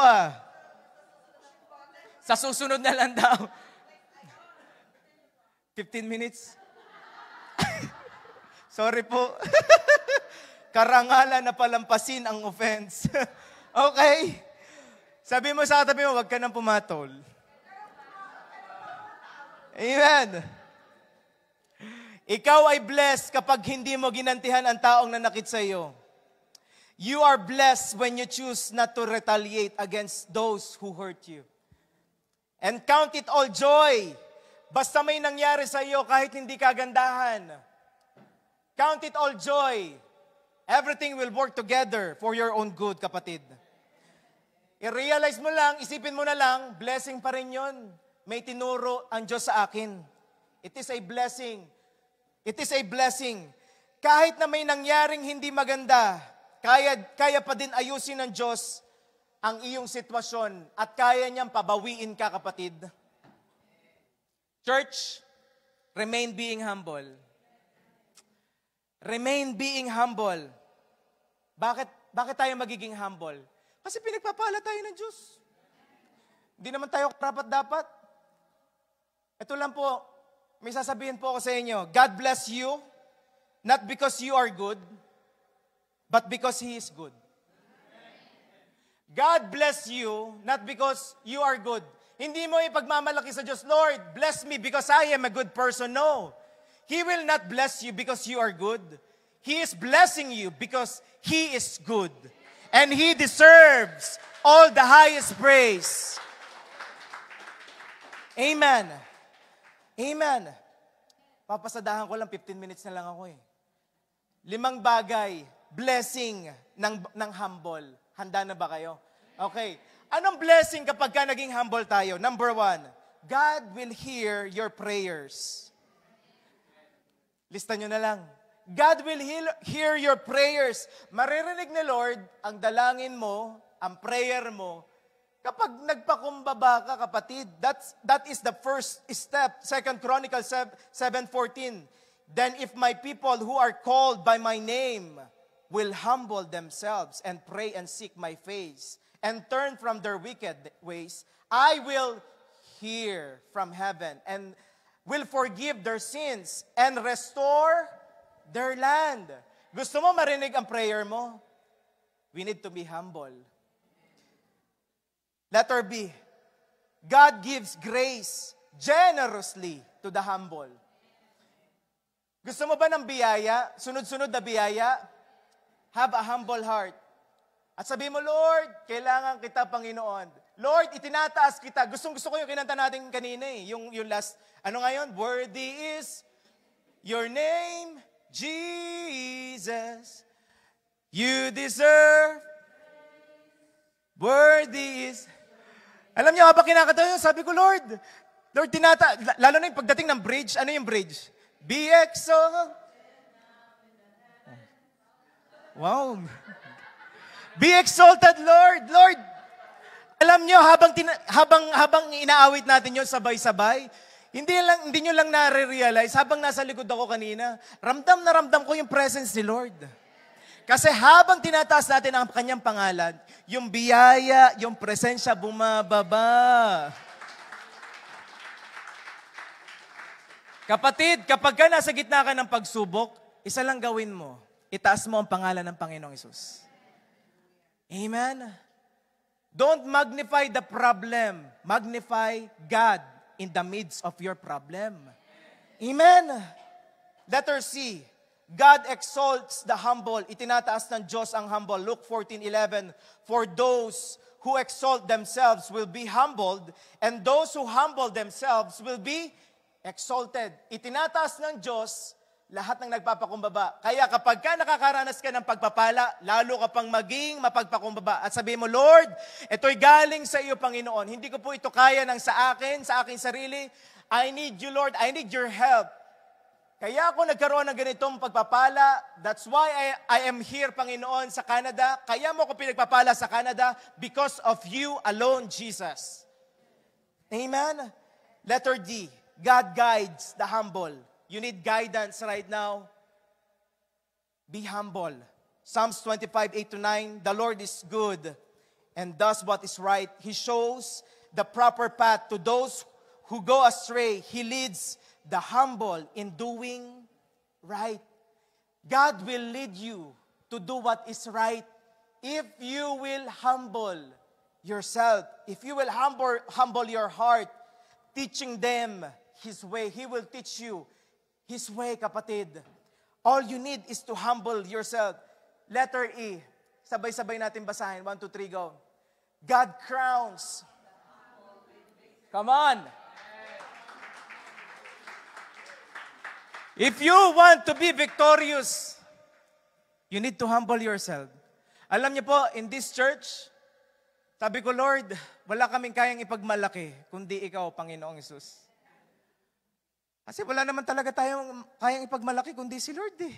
Sa susunod na lang daw. 15 minutes. Sorry po. Karangalan na palampasin ang offense. Okay? Sabi mo sa katabi mo, huwag ka nang pumatol. Amen. Ikaw ay blessed kapag hindi mo ginantihan ang taong nanakit sa iyo. You are blessed when you choose not to retaliate against those who hurt you. And count it all joy. Basta may nangyari sa iyo kahit hindi kagandahan. Count it all joy. Everything will work together for your own good, kapatid. I-realize mo lang, isipin mo na lang, blessing pa rin yun. May tinuro ang Diyos sa akin. It is a blessing. It is a blessing. Kahit na may nangyaring hindi maganda, kaya pa din ayusin ng Diyos ang iyong sitwasyon at kaya niyang pabawiin ka, kapatid. Church, remain being humble. Remain being humble. Bakit tayo magiging humble? Kasi pinagpapala tayo ng Diyos. Hindi naman tayo karapat-dapat. Ito lang po, may sasabihin po ako sa inyo, God bless you, not because you are good, but because He is good. God bless you, not because you are good. Hindi mo ipagmamalaki sa Diyos, Lord, bless me because I am a good person. No. He will not bless you because you are good. He is blessing you because He is good. And He deserves all the highest praise. Amen. Amen. Papasadahan ko lang, 15 minutes na lang ako eh. 5 bagay, blessing ng humble. Handa na ba kayo? Okay. Anong blessing kapag ka naging humble tayo? Number 1, God will hear your prayers. Lista nyo na lang. God will hear your prayers. Maririnig ni Lord ang dalangin mo, ang prayer mo, kapag nagpakumbaba ka, kapatid. That is the first step. 2 Chronicles 7:14. Then if my people who are called by my name will humble themselves and pray and seek my face and turn from their wicked ways, I will hear from heaven and will forgive their sins and restore their land. Gusto mo marinig ang prayer mo? We need to be humble. Letter B, God gives grace generously to the humble. Gusto mo ba ng biyaya? Sunod-sunod na biyaya? Have a humble heart. At sabi mo, Lord, kailangan kita, Panginoon. Lord, itinataas kita. Gusto ko yung kinanta natin kanina eh. Yung last, ano ngayon? Worthy is your name, Jesus. You deserve. Worthy is. Alam niyo, habang kinakanta yun, sabi ko, Lord, lalo na yung pagdating ng bridge, ano yung bridge? Be exalted. Wow. Be exalted, Lord. Lord, alam niyo, habang inaawit natin yun sabay-sabay, hindi nyo lang nare-realize, habang nasa likod ako kanina, ramdam na ramdam ko yung presence ni Lord. Kasi habang tinataas natin ang kanyang pangalan, yung biyaya, yung presensya bumababa. Kapatid, kapag ka nasa gitna ka ng pagsubok, isa lang gawin mo. Itaas mo ang pangalan ng Panginoong Hesus. Amen? Don't magnify the problem. Magnify God in the midst of your problem. Amen? Letter C. God exalts the humble. Itinataas ng Diyos ang humble. Luke 14:11. For those who exalt themselves will be humbled, and those who humble themselves will be exalted. Itinataas ng Diyos lahat ng nagpapakumbaba. Kaya kapag ka nakakaranas ka ng pagpapala, lalo ka pang maging mapagpakumbaba. At sabihin mo, Lord, ito'y galing sa iyo, Panginoon. Hindi ko po ito kaya ng sa aking sarili. I need you, Lord. I need your help. Kaya ako nagkaroon ng ganitong pagpapala. That's why I am here, Panginoon, sa Canada. Kaya mo ako pinagpapala sa Canada because of you alone, Jesus. Amen? Letter D. God guides the humble. You need guidance right now. Be humble. Psalms 25:8-9. The Lord is good and does what is right. He shows the proper path to those who go astray. He leads the humble in doing right. God will lead you to do what is right if you will humble yourself, if you will humble your heart, teaching them His way, He will teach you His way, kapatid. All you need is to humble yourself. Letter E. Sabay-sabay natin basahin. 1, 2, 3, go. God crowns. Come on. If you want to be victorious, you need to humble yourself. Alam niyo po, in this church, sabi ko, Lord, wala kaming kayang ipagmalaki, kundi Ikaw, Panginoong Hesus. Kasi wala naman talaga tayong kayang ipagmalaki, kundi si Lord eh.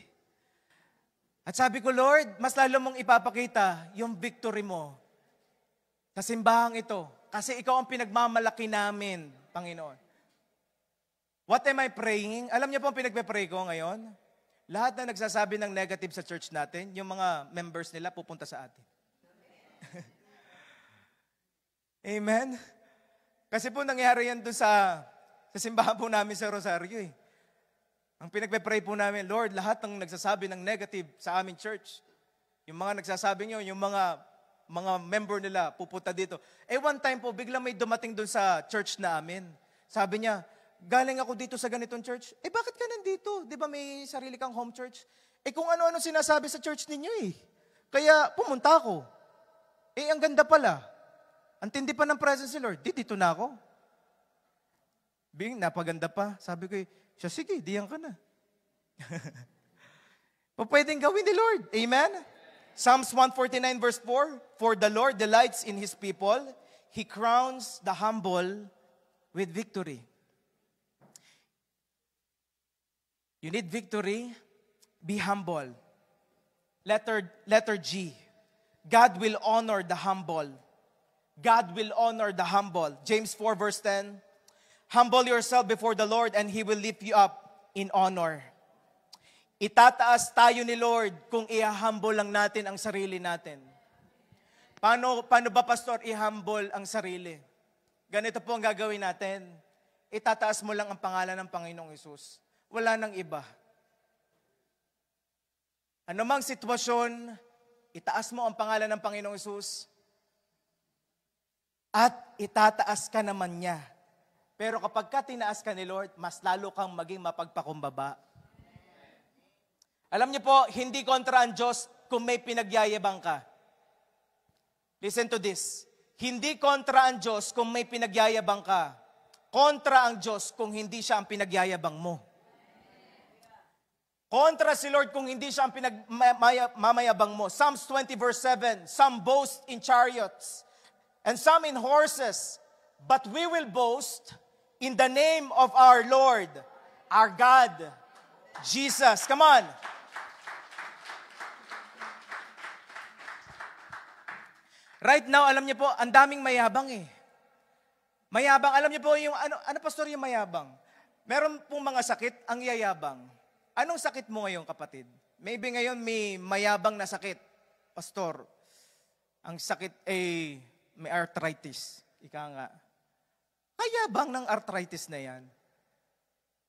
At sabi ko, Lord, mas lalo mong ipapakita yung victory mo sa simbahang ito. Kasi Ikaw ang pinagmamalaki namin, Panginoon. What am I praying? Alam niyo po ang pinagpe-pray ko ngayon? Lahat na nagsasabi ng negative sa church natin, yung mga members nila pupunta sa atin. Amen? Kasi po nangyari yan doon sa simbahan po namin sa Rosario eh. Ang pinagpe-pray po namin, Lord, lahat ng nagsasabi ng negative sa aming church, yung mga nagsasabi nyo, yung mga member nila pupunta dito. One time po, biglang may dumating doon sa church namin. Sabi niya, galing ako dito sa ganitong church. Bakit ka nandito? Di ba may sarili kang home church? Kung ano-ano sinasabi sa church ninyo eh. Kaya pumunta ako. Ang ganda pala. Ang tindi pa ng presence ni Lord. Dito na ako. Napaganda pa. Sabi ko siya, sige, diyan ka na. Pwedeng gawin ni Lord. Amen? Psalms 149 verse 4, For the Lord delights in His people. He crowns the humble with victory. You need victory, be humble. Letter G. God will honor the humble. God will honor the humble. James 4 verse 10. Humble yourself before the Lord and He will lift you up in honor. Itataas tayo ni Lord kung i-humble lang natin ang sarili natin. Paano ba, Pastor, i-humble ang sarili? Ganito po ang gagawin natin. Itataas mo lang ang pangalan ng Panginoong Hesus. Wala nang iba. Ano mang sitwasyon, itaas mo ang pangalan ng Panginoong Hesus at itataas ka naman niya. Pero kapag ka tinaas ka ni Lord, mas lalo kang maging mapagpakumbaba. Alam niyo po, hindi kontra ang Diyos kung may pinagyayabang ka. Listen to this. Hindi kontra ang Diyos kung may pinagyayabang ka. Kontra ang Diyos kung hindi siya ang pinagyayabang mo. Kontra si Lord kung hindi siya ang pinagmamayabang mo. Psalms 20 verse 7, Some boast in chariots and some in horses, but we will boast in the name of our Lord, our God, Jesus. Come on. Right now, alam niyo po, ang daming mayabang eh. Mayabang, alam niyo po yung, ano pastor yung mayabang? Meron pong mga sakit, ang yayabang. Anong sakit mo ngayon, kapatid? Maybe ngayon may mayabang na sakit, pastor. Ang sakit ay may arthritis. Ika nga. Mayabang ng arthritis na yan.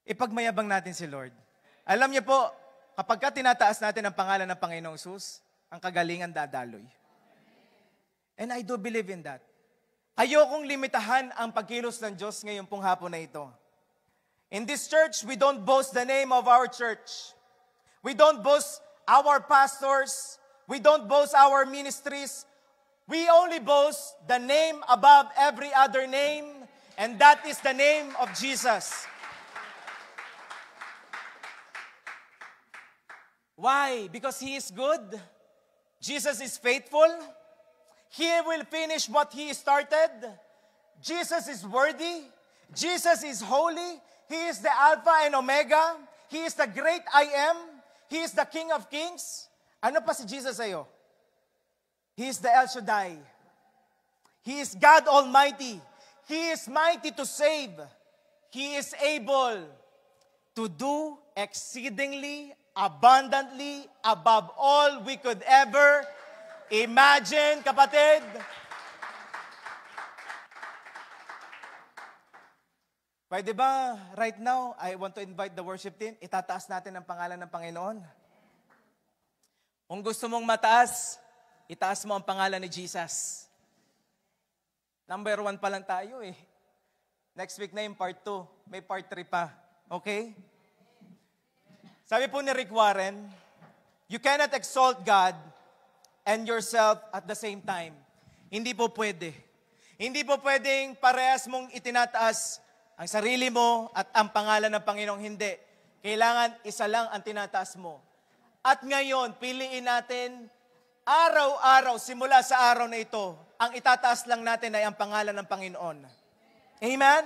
Ipagmayabang natin si Lord. Alam niyo po, kapag ka tinataas natin ang pangalan ng Panginoong Hesus, ang kagalingan dadaloy. And I do believe in that. Ayokong limitahan ang pagkilos ng Diyos ngayong pong hapon na ito. In this church, we don't boast the name of our church. We don't boast our pastors. We don't boast our ministries. We only boast the name above every other name, and that is the name of Jesus. Why? Because He is good. Jesus is faithful. He will finish what He started. Jesus is worthy. Jesus is holy. He is the Alpha and Omega. He is the great I am. He is the King of Kings. Ano pa si Jesus sa'yo? He is the El Shaddai. He is God Almighty. He is mighty to save. He is able to do exceedingly, abundantly, above all we could ever imagine, kapatid. Pwede ba, right now, I want to invite the worship team, itataas natin ang pangalan ng Panginoon. Kung gusto mong mataas, itaas mo ang pangalan ni Jesus. Number 1 pa lang tayo eh. Next week na yung part 2. May part 3 pa. Okay? Sabi po ni Rick Warren, you cannot exalt God and yourself at the same time. Hindi po pwede. Hindi po pwedeng parehas mong itinataas ang sarili mo at ang pangalan ng Panginoong. Hindi. Kailangan isa lang ang tinataas mo. At ngayon, piliin natin araw-araw, simula sa araw na ito, ang itataas lang natin ay ang pangalan ng Panginoon. Amen?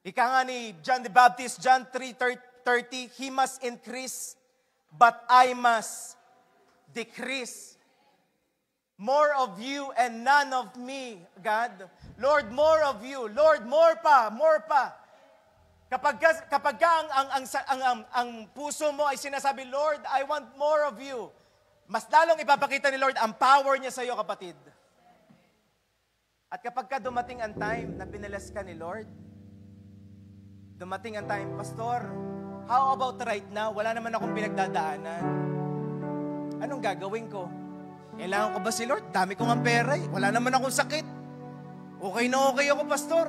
Ika nga ni John the Baptist, John 3:30, He must increase, but I must decrease. More of you and none of me, God. Lord, more of you. Lord, more pa, more pa. Kapag ang puso mo ay sinasabi, Lord, I want more of you, mas lalong ipapakita ni Lord ang power niya sa iyo, kapatid. At kapag dumating ang time na binalas ka ni Lord, dumating ang time, Pastor, how about right now? Wala naman akong pinagdadaanan. Anong gagawin ko? Kailangan ko ba si Lord? Dami kong ang pera eh. Wala naman akong sakit. Okay na okay ako, Pastor.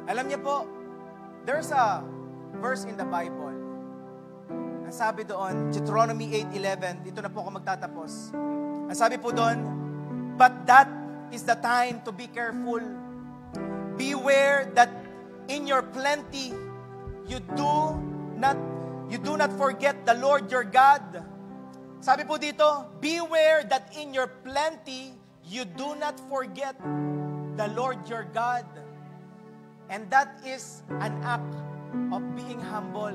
Alam niyo po, there's a verse in the Bible. Ang sabi doon, Deuteronomy 8:11, dito na po ako magtatapos. Ang sabi po doon, but that is the time to be careful. Beware that in your plenty, you do not forget the Lord your God. Sabi po dito, beware that in your plenty, you do not forget the Lord your God. And that is an act of being humble.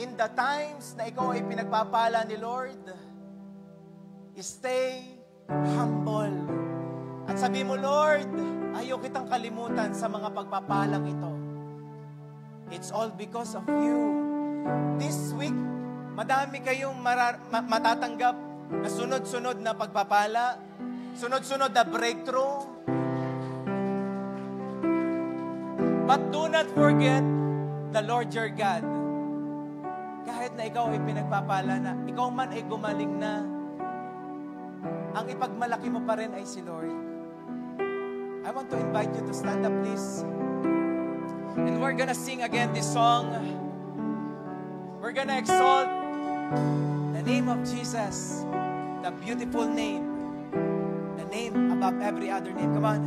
In the times na ikaw ay pinagpapala ni Lord, stay humble. At sabi mo, Lord, ayaw kitang kalimutan sa mga pagpapalang ito. It's all because of you. This week, madami kayong matatanggap na sunod-sunod na pagpapala, sunod-sunod na breakthrough. But do not forget the Lord your God. Kahit na ikaw ay pinagpapala na, ikaw man ay gumaling na, ang ipagmalaki mo pa rin ay si Lord. I want to invite you to stand up, please. And we're gonna sing again this song. We're gonna exalt the name of Jesus, the beautiful name, the name above every other name. Come on.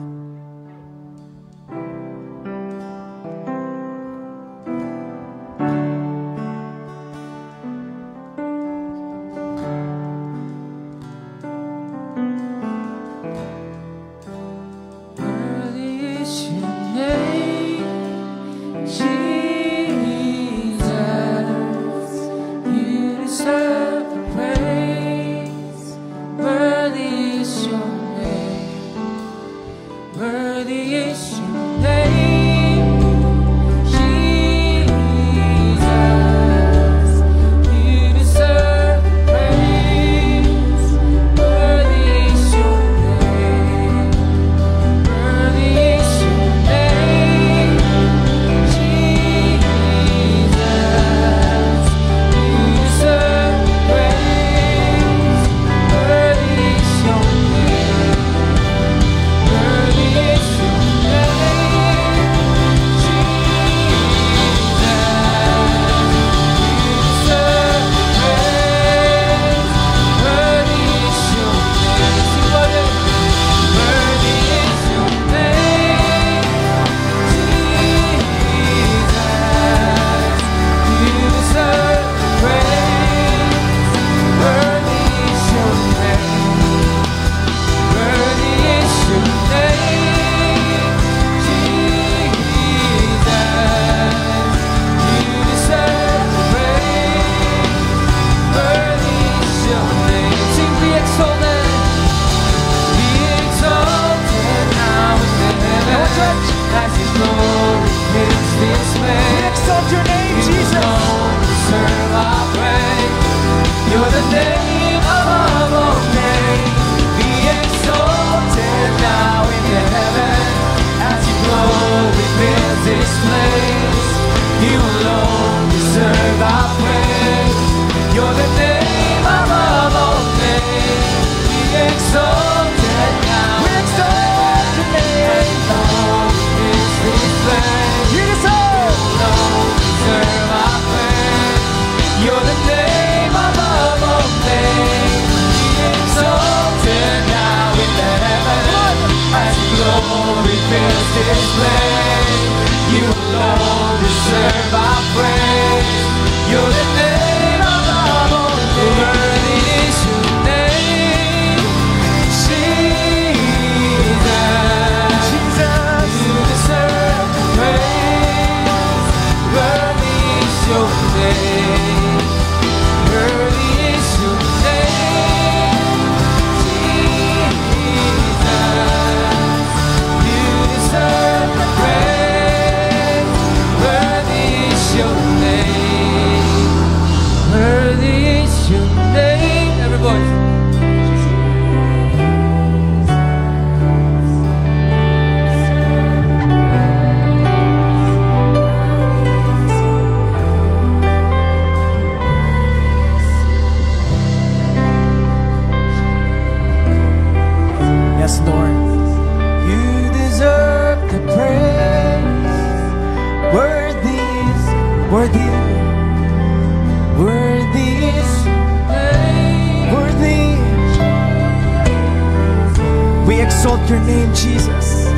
exalt your name, Jesus.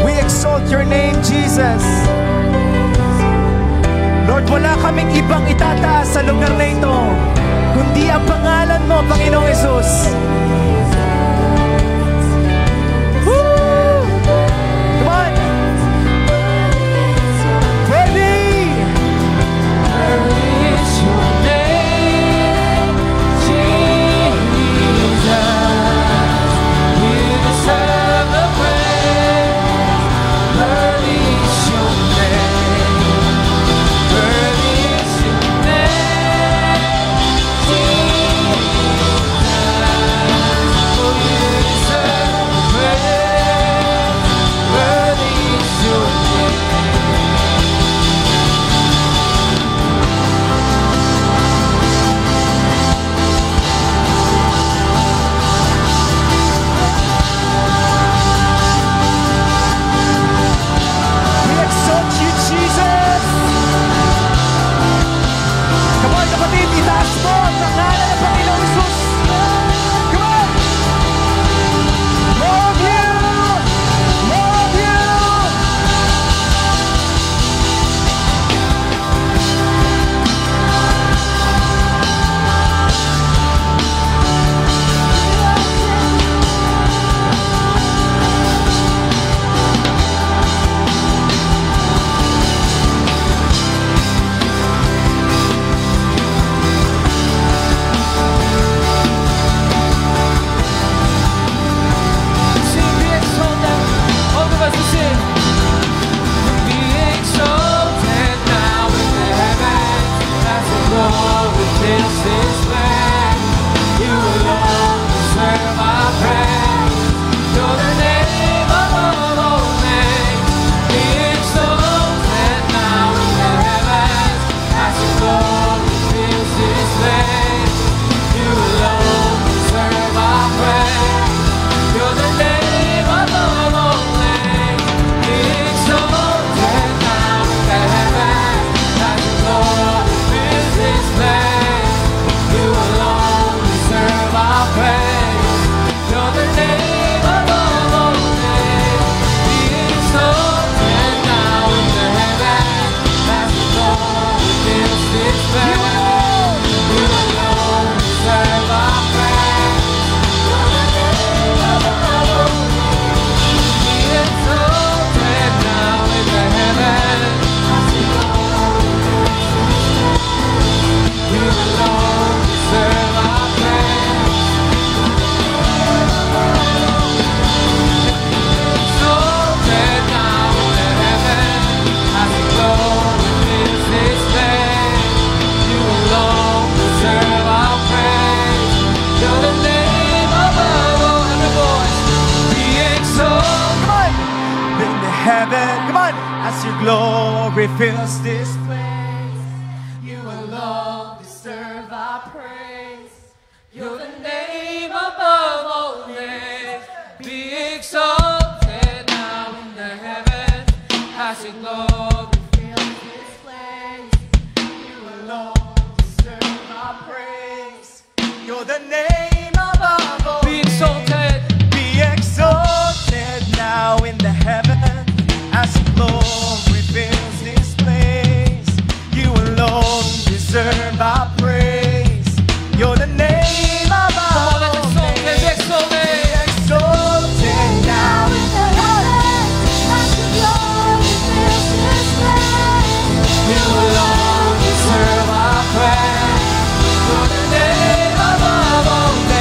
We exalt your name, Jesus. Lord, wala kaming ibang itataas sa lugar na ito, kundi ang pangalan mo, Panginoong Hesus. Woo! Come on! Worthy! Worthy is your name, Jesus. You deserve the praise. Worthy is your name. Worthy is your name, Jesus. Oh, you deserve the praise. Worthy is your name. We exalt you, Jesus. Come on, kapatid, itaas mo ang pangalan ng Panginoong Hesus. Come on! More of you! More of you! Sing, be exalted. All of us will sing. Be exalted now in the heavens as the glory fills this place. You alone deserve our praise. You're the name above all names. Be exalted now in the heavens as the glory fills this place. You alone deserve our praise. You're the name above all names. Be exalted now in the heavens as the glory fills this place. You alone deserve our praise. You're the name above all names. Be exalted now in the heavens as the glory fills this place. You alone deserve our praise. You're the name above all names. Be exalted now in the heavens as the glory fills this place. You alone deserve our praise. Exalted now in the heavens as the glory fills this place. You alone deserve our praise. You're the name above all other voice. Be exalted in the heaven. Come on, as your glory fills this place. You alone deserve our praise. You're the name above all names. Be exalted now in the heavens as your glory fills this place. You alone deserve our praise. You're the name above all names. Be exalted. Be exalted now in the heavens as your glory fills this place. You alone deserve our praise. You're the name above all names. Be exalted now in the heavens as your glory fills this place. You alone deserve our praise. You're the name above all names.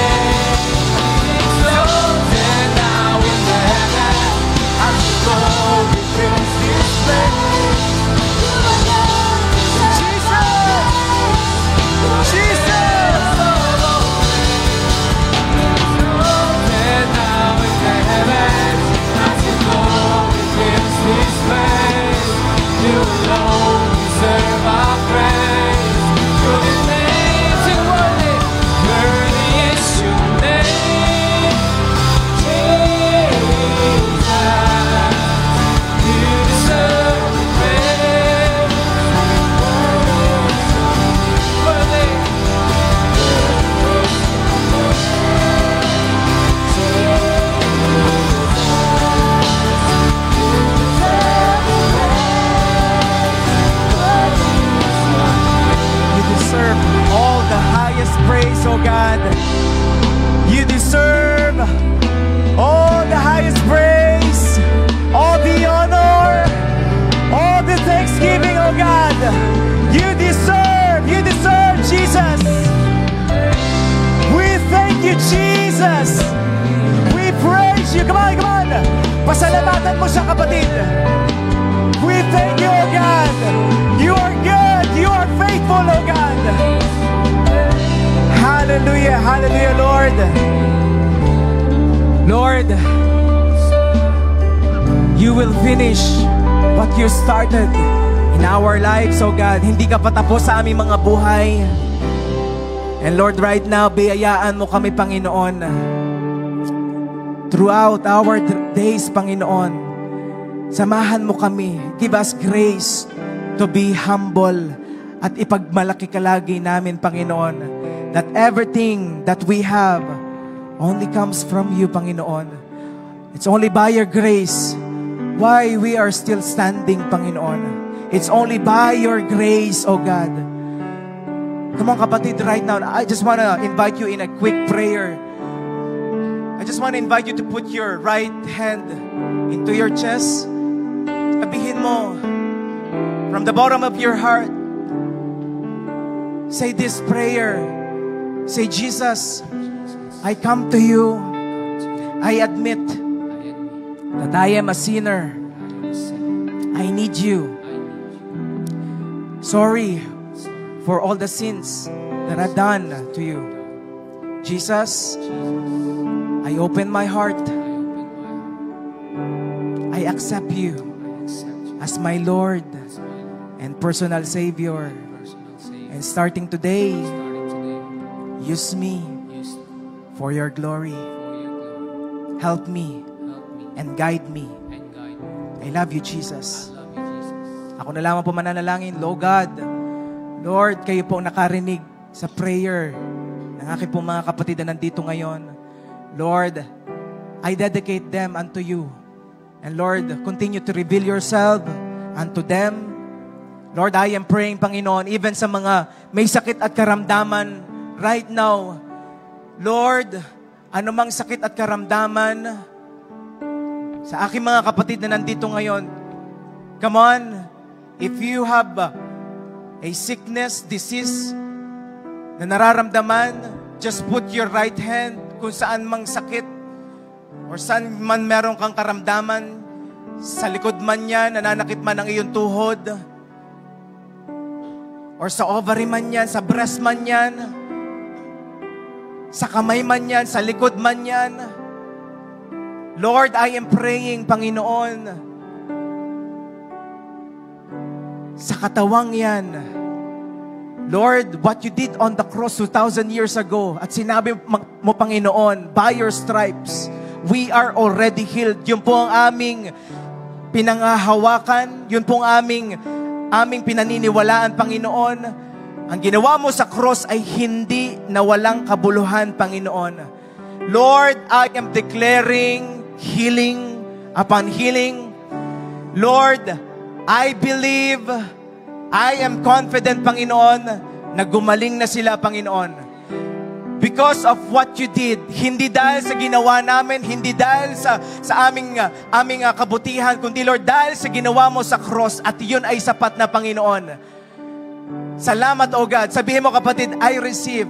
praise, oh God. You deserve all the highest praise, all the honor, all the thanksgiving, oh God. You deserve, Jesus. We thank you, Jesus. We praise you. Come on, come on. Pasalamatan mo siya, kapatid. We thank you, oh God. You are good. You are faithful, oh God. Hallelujah, hallelujah, Lord. Lord, you will finish what you started in our lives, oh God. Hindi ka patapos sa aming mga buhay. And Lord, right now, biyayaan mo kami, Panginoon. Throughout our days, Panginoon, samahan mo kami. Give us grace to be humble at ipagmalaki ka lagi namin, Panginoon, that everything that we have only comes from you, Panginoon. It's only by your grace why we are still standing, Panginoon. It's only by your grace, oh God. Come on, kapatid, right now, I just want to invite you in a quick prayer. I just want to invite you to put your right hand into your chest. Sabihin mo, from the bottom of your heart, say this prayer. Say, Jesus, I come to you. I admit that I am a sinner. I need you. Sorry for all the sins that I've done to you. Jesus, I open my heart. I accept you as my Lord and personal Savior. And starting today, use me for your glory. Help me and guide me. I love you, Jesus. Ako na lamang po mananalangin, Lord, kayo po nakarinig sa prayer ng aking pong mga kapatid na nandito ngayon. Lord, I dedicate them unto you. And Lord, continue to reveal yourself unto them. Lord, I am praying, Panginoon, even sa mga may sakit at karamdaman right now. Lord, anumang sakit at karamdaman sa aking mga kapatid na nandito ngayon, come on, if you have a sickness, disease na nararamdaman, just put your right hand kung saan mang sakit or saan man meron kang karamdaman, sa likod man yan, nananakit man ang iyong tuhod, or sa ovary man yan, sa breast man yan, sa kamay man yan, sa likod man yan. Lord, I am praying, Panginoon, sa katawang yan, Lord, what you did on the cross 2,000 years ago, at sinabi mo, Panginoon, by your stripes, we are already healed. Yun po ang aming pinangahawakan, yun po ang aming pinaniniwalaan, Panginoon. Ang ginawa mo sa cross ay hindi na walang kabuluhan, Panginoon. Lord, I am declaring healing upon healing. Lord, I believe, I am confident, Panginoon, na gumaling na sila, Panginoon. Because of what you did, hindi dahil sa ginawa namin, hindi dahil sa aming kabutihan, kundi Lord, dahil sa ginawa mo sa cross, at yun ay sapat na, Panginoon. Salamat, O God. Sabihin mo, kapatid, I receive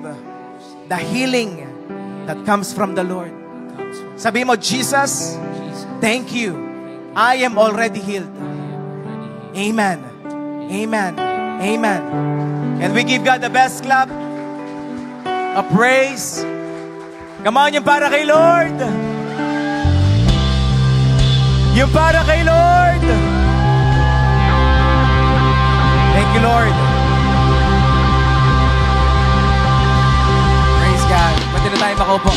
the healing that comes from the Lord. Sabihin mo, Jesus, thank you. I am already healed. Amen. Amen. Amen. And we give God the best clap of praise. Come on, yung para kay Lord. Yung para kay Lord. Thank you, Lord. Praise God. Pwede na tayo makaupo.